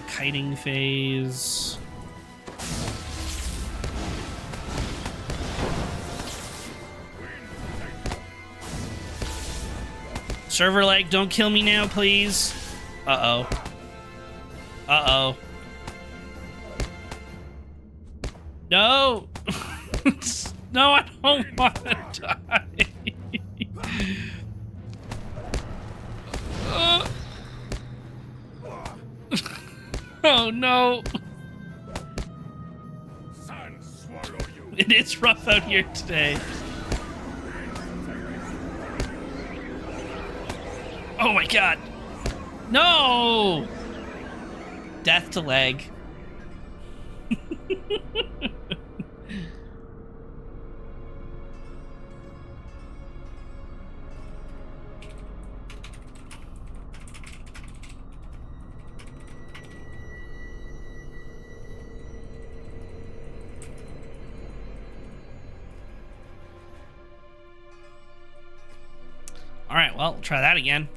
Kiting phase. Server lag, don't kill me now, please. Uh-oh. Uh-oh. No! No, I don't want to die. Oh no. It is rough out here today. Oh my god. No! Death to lag. All right, well, try that again.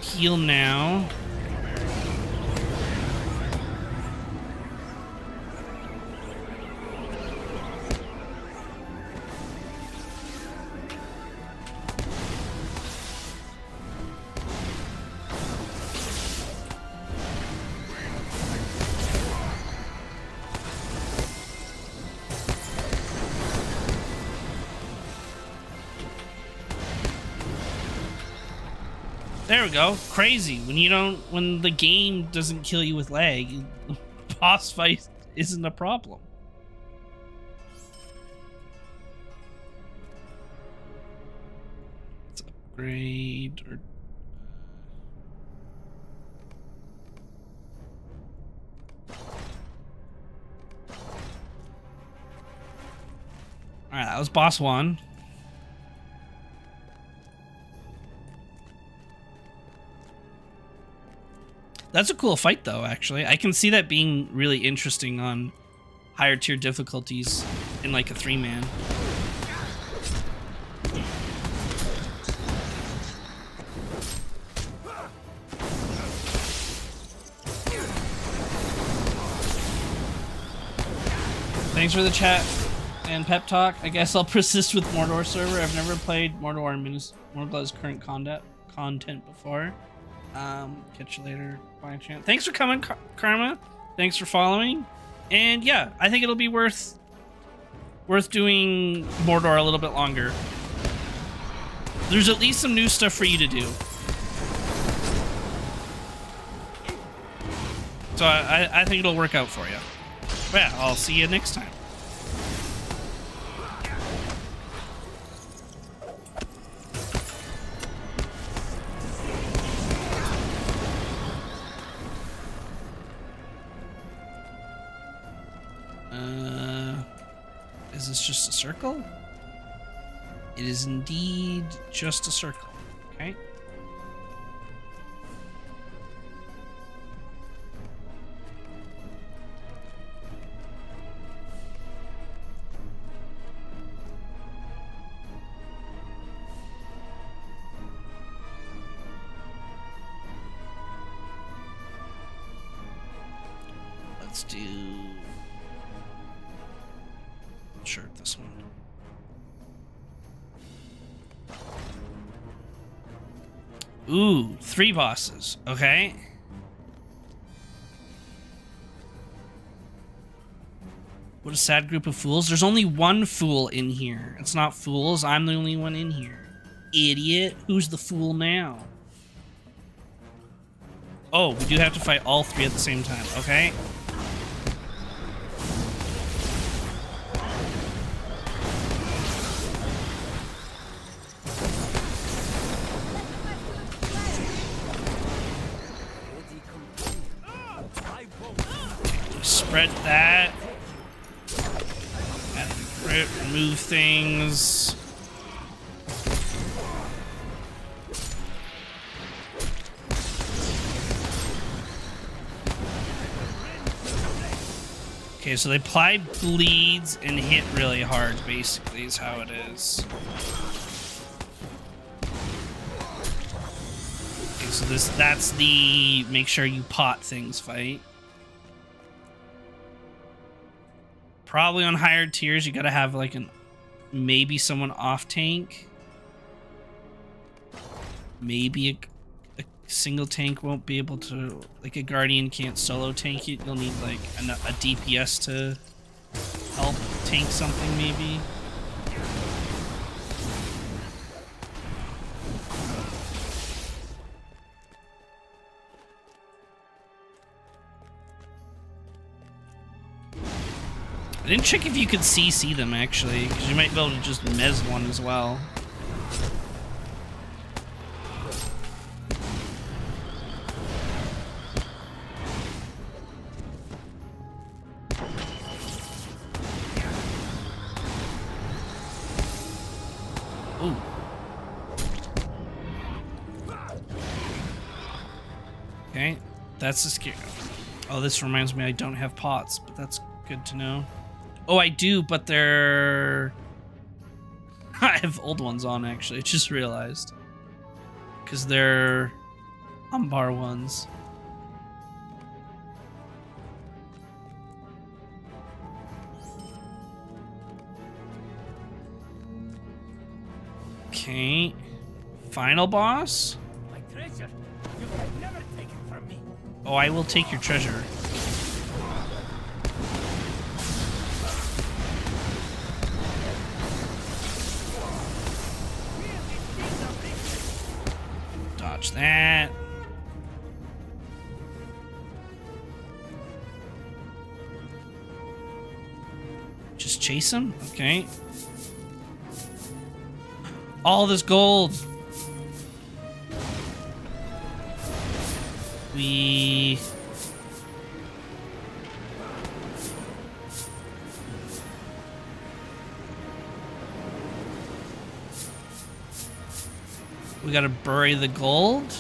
Heal now. There we go. Crazy. When the game doesn't kill you with lag, boss fight isn't a problem. Let's upgrade or Alright, that was boss 1. That's a cool fight, though, actually. I can see that being really interesting on higher tier difficulties in, like, a 3-man. Thanks for the chat and pep talk. I guess I'll persist with Mordor server. I've never played Mordor and Morgla's current content before. Catch you later. Bye, chat. Thanks for coming, Karma. Thanks for following. And yeah, I think it'll be worth doing Mordor a little bit longer. There's at least some new stuff for you to do. So I think it'll work out for you. But yeah, I'll see you next time. Is this just a circle? It is indeed just a circle. Okay. Let's do... Sure, this one. Ooh, 3 bosses. Okay. What a sad group of fools. There's only one fool in here. It's not fools. I'm the only one in here. Idiot. Who's the fool now? Oh, we do have to fight all 3 at the same time. Okay. Spread that. Add the grip, remove things. Okay, so they apply bleeds and hit really hard, basically, is how it is. Okay, so that's the make sure you pot things fight. Probably on higher tiers, you gotta have like maybe someone off tank. Maybe a single tank won't be able to, like a guardian can't solo tank it. You'll need like a DPS to help tank something maybe. I didn't check if you could CC them, actually, because you might be able to just mez one as well. Ooh. Okay, that's a scare. Oh, this reminds me I don't have pots, but that's good to know. Oh, I do, but they're... I have old ones on, actually. I just realized. Because they're Umbar ones. Okay. Final boss? My treasure! You can never take it from me! Oh, I will take your treasure. Dodge that. Just chase him? Okay. All this gold. We gotta bury the gold.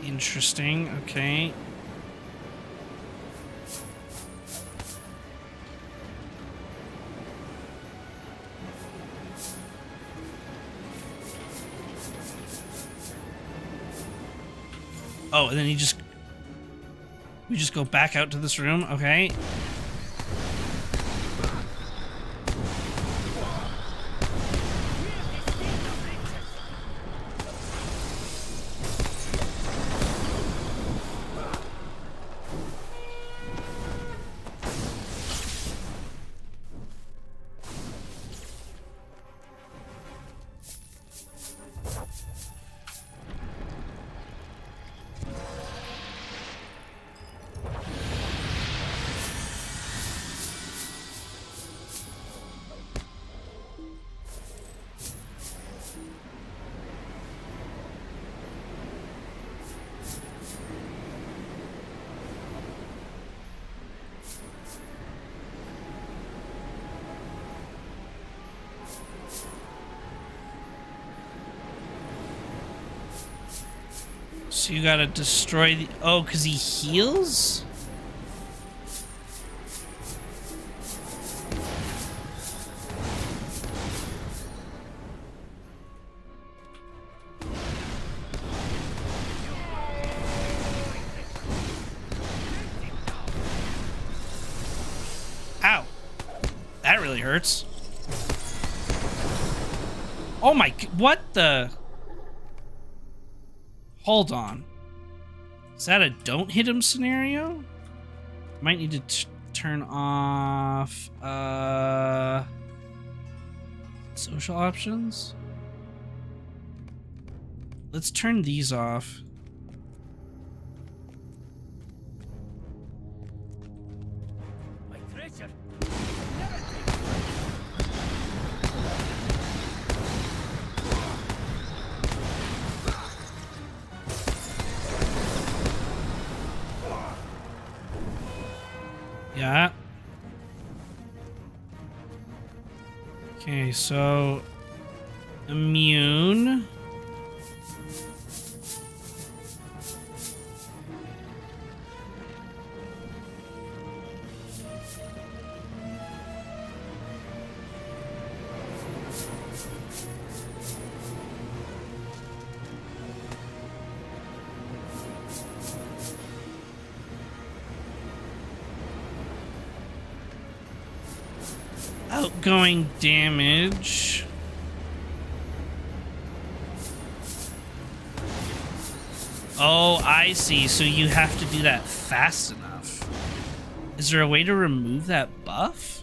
Interesting, okay. Oh, and then we just go back out to this room. Okay. So you gotta destroy the... Oh, because he heals? Ow. That really hurts. Oh my... What the... Hold on. Is that a don't hit him scenario? Might need to turn off social options. Let's turn these off. My treasure. Yeah. Okay, so immune. Outgoing damage. Oh, I see. So you have to do that fast enough. Is there a way to remove that buff?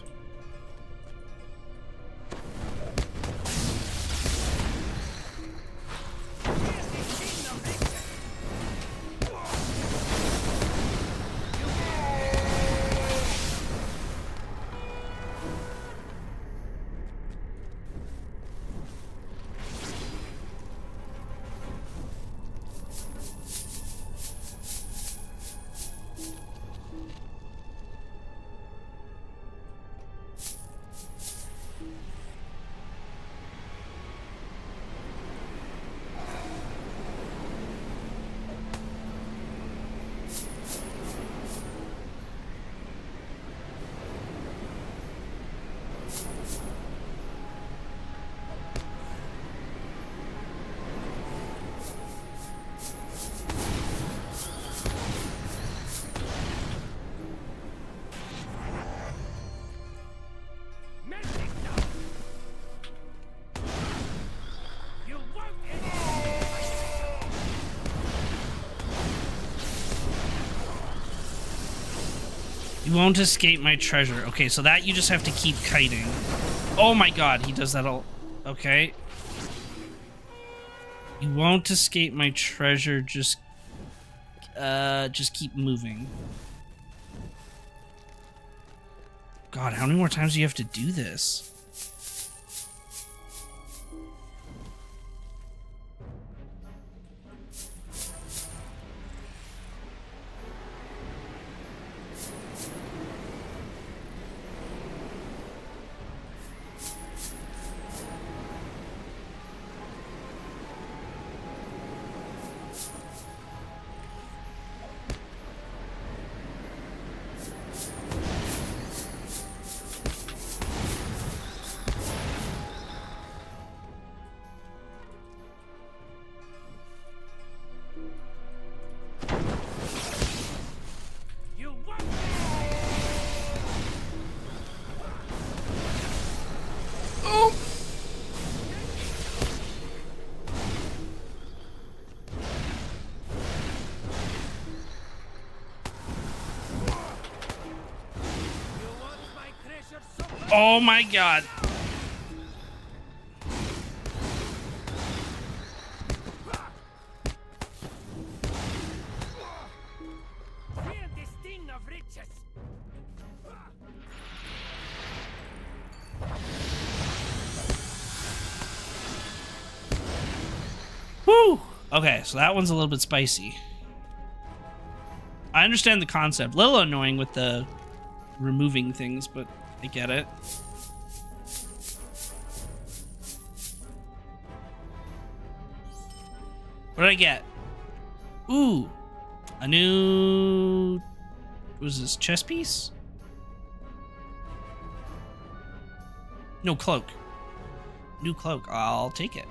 You won't escape my treasure. Okay, so that you just have to keep kiting. Oh my god, he does that all... Okay. You won't escape my treasure, just keep moving. God, how many more times do you have to do this? Oh my god. Feel the sting of riches. Woo! Okay, so that one's a little bit spicy. I understand the concept. A little annoying with the removing things, but I get it. What did I get? Ooh, a new... What was this, chess piece? No, cloak. New cloak. I'll take it.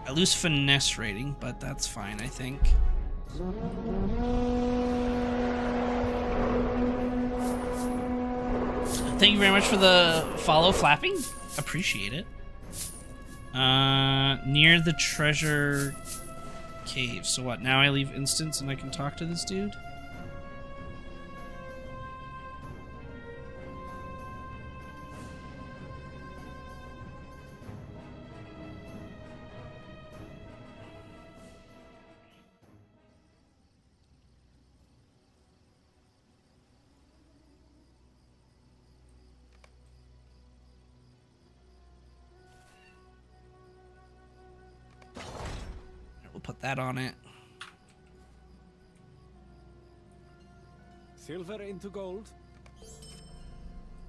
I lose finesse rating, but that's fine, I think. Thank you very much for the follow, Flapping. Appreciate it. Near the treasure cave. So what, now I leave instance and I can talk to this dude? Put that on it. Silver into gold.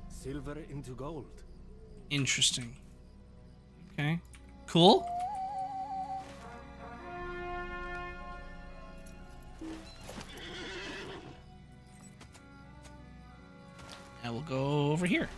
Silver into gold. Interesting. Okay. Cool. I will go over here.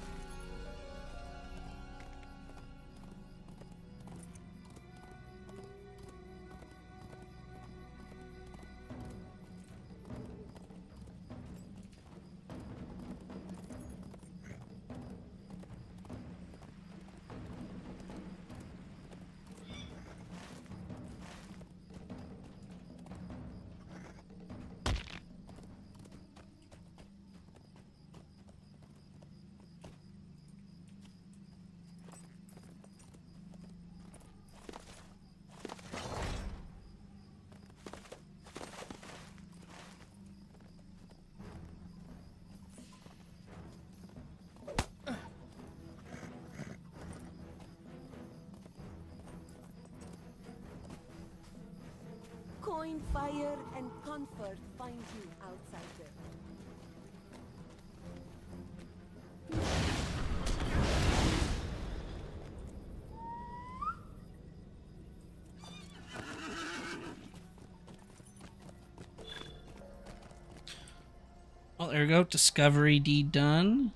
Coin, fire, and comfort find you, outsider. Well, there we go. Discovery deed done.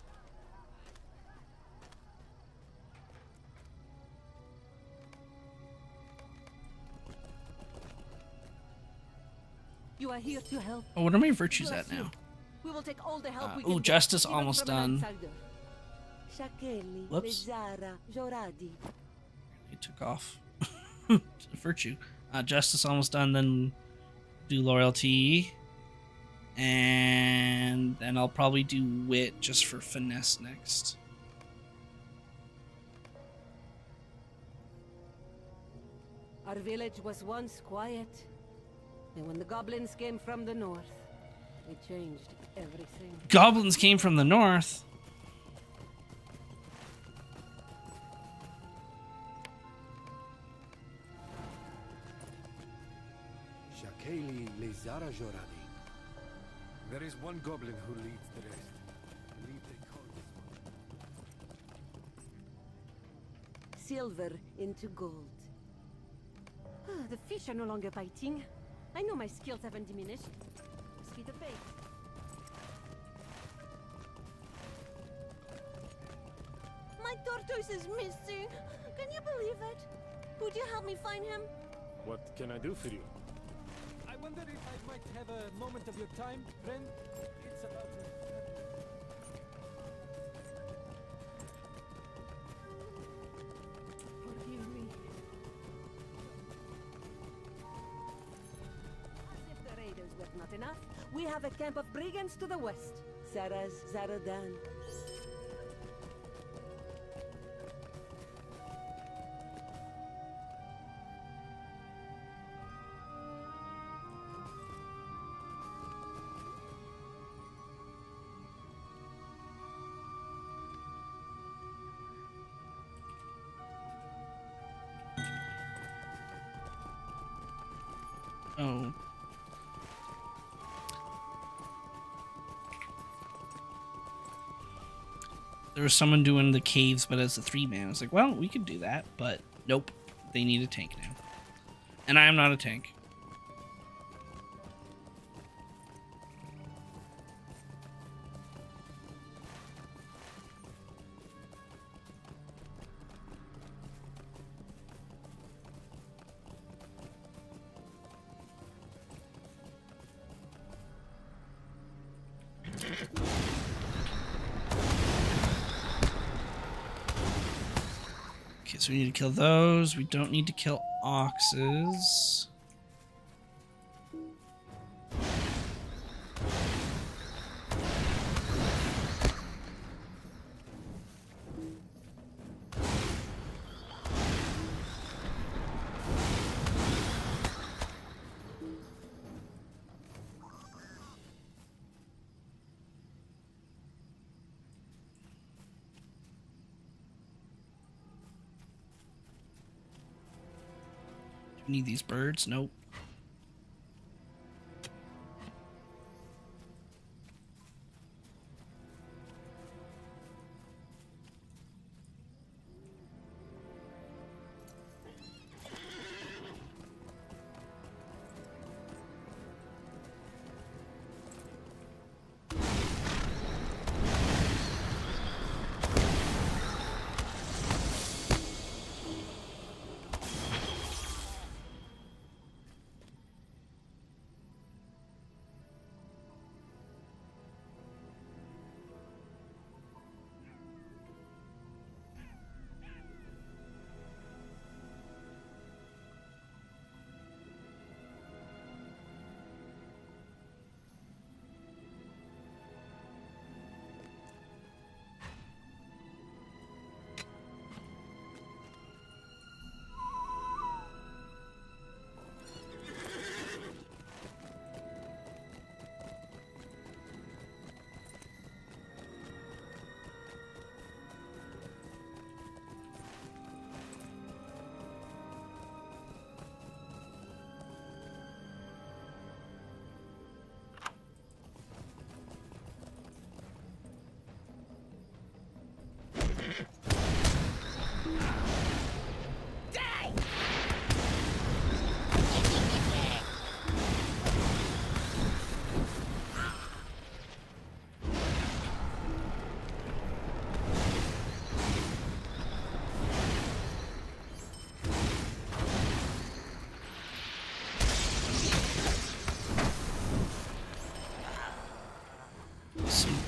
You are here to help. Oh, what are my virtues at now? We will take all the help we Ooh, can justice get, even almost from an done. outsider. Whoops. It took off. Virtue. Justice almost done, then do loyalty. And then I'll probably do wit just for finesse next. Our village was once quiet, and when the goblins came from the north, they changed everything. Goblins came from the north. Shakeli Lezara Joradi. There is one goblin who leads the rest. I believe they call this one. Silver into gold. The fish are no longer biting. I know my skills haven't diminished. Must be the bait. My tortoise is missing. Can you believe it? Would you help me find him? What can I do for you? I wonder if I might have a moment of your time, friend. It's about Forgive me. As if the raid Those were not enough. We have a camp of brigands to the west. Sarah's Zaradan. Oh. There was someone doing the caves, but as a 3-man. I was like, well, we could do that, but nope. They need a tank now. And I am not a tank. Okay, so we need to kill those. We don't need to kill oxes. Need these birds? Nope.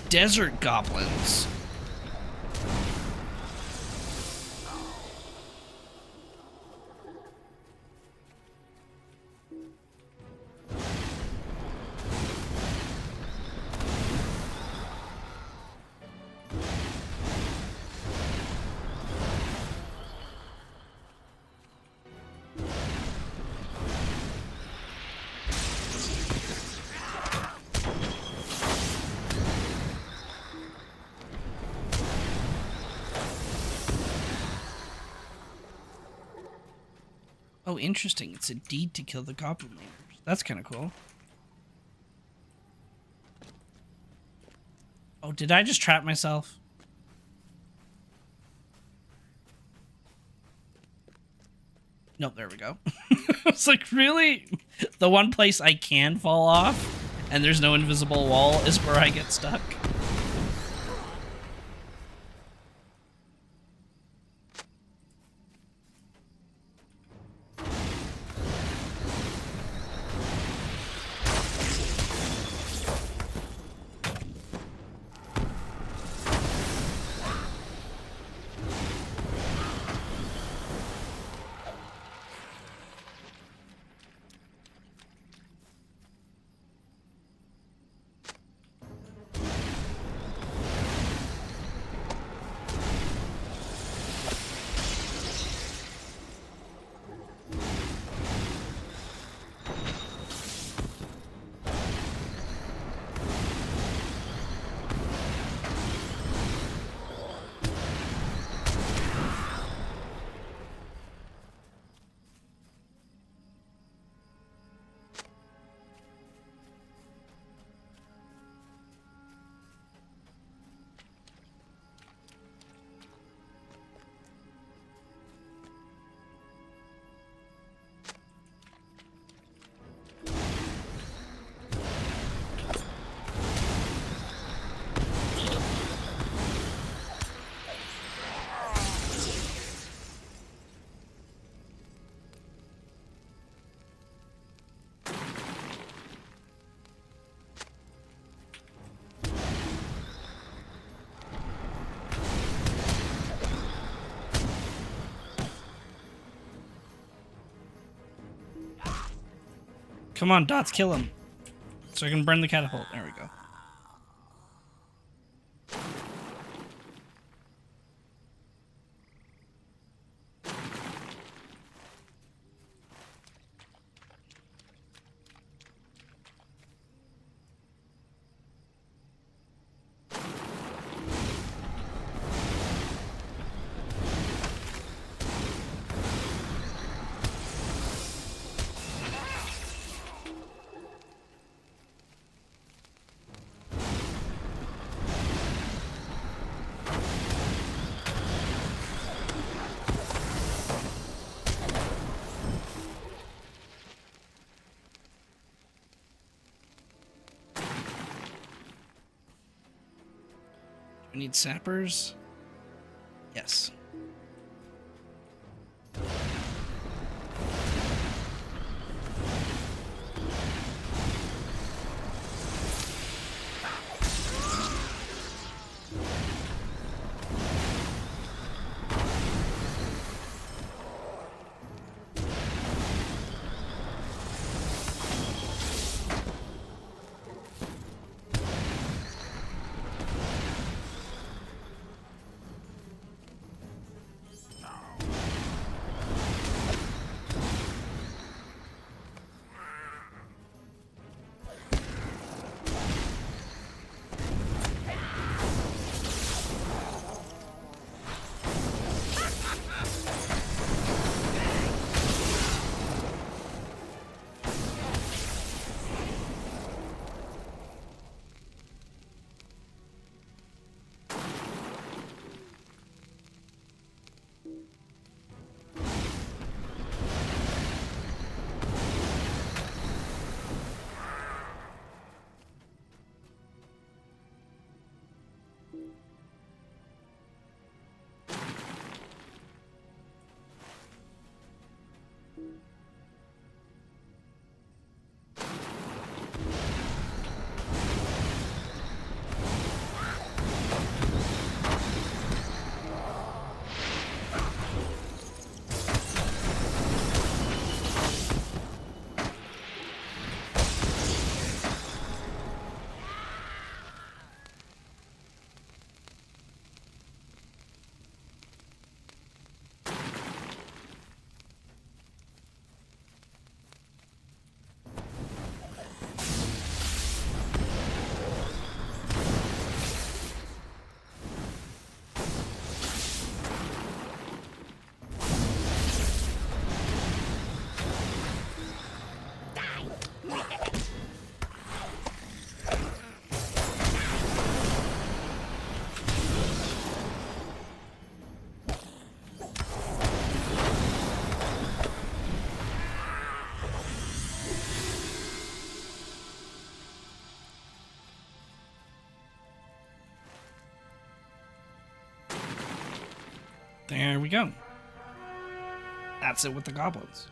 Desert goblins. Oh, interesting. It's a deed to kill the goblin leaders. That's kind of cool. Oh, did I just trap myself? Nope, there we go. It's like, really? The one place I can fall off and there's no invisible wall is where I get stuck. Come on, Dots, kill him. So I can burn the catapult. There we go. We need sappers. Yes. There we go. That's it with the goblins.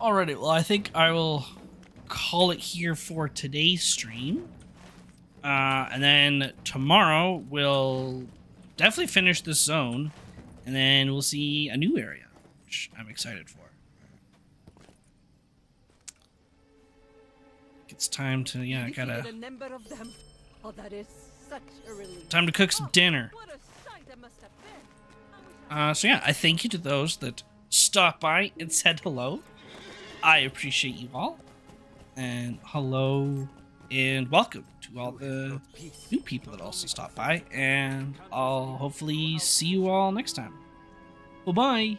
Alrighty, well, I think I will call it here for today's stream. And then tomorrow we'll definitely finish this zone, and then we'll see a new area, which I'm excited for. It's time to, yeah, gotta... A number of them. Oh, that is such a relief. Time to cook some dinner. What a sight that must have been. So yeah, I thank you to those that stopped by and said hello. I appreciate you all. And hello and welcome to all the new people that also stopped by. And I'll hopefully see you all next time. Bye-bye.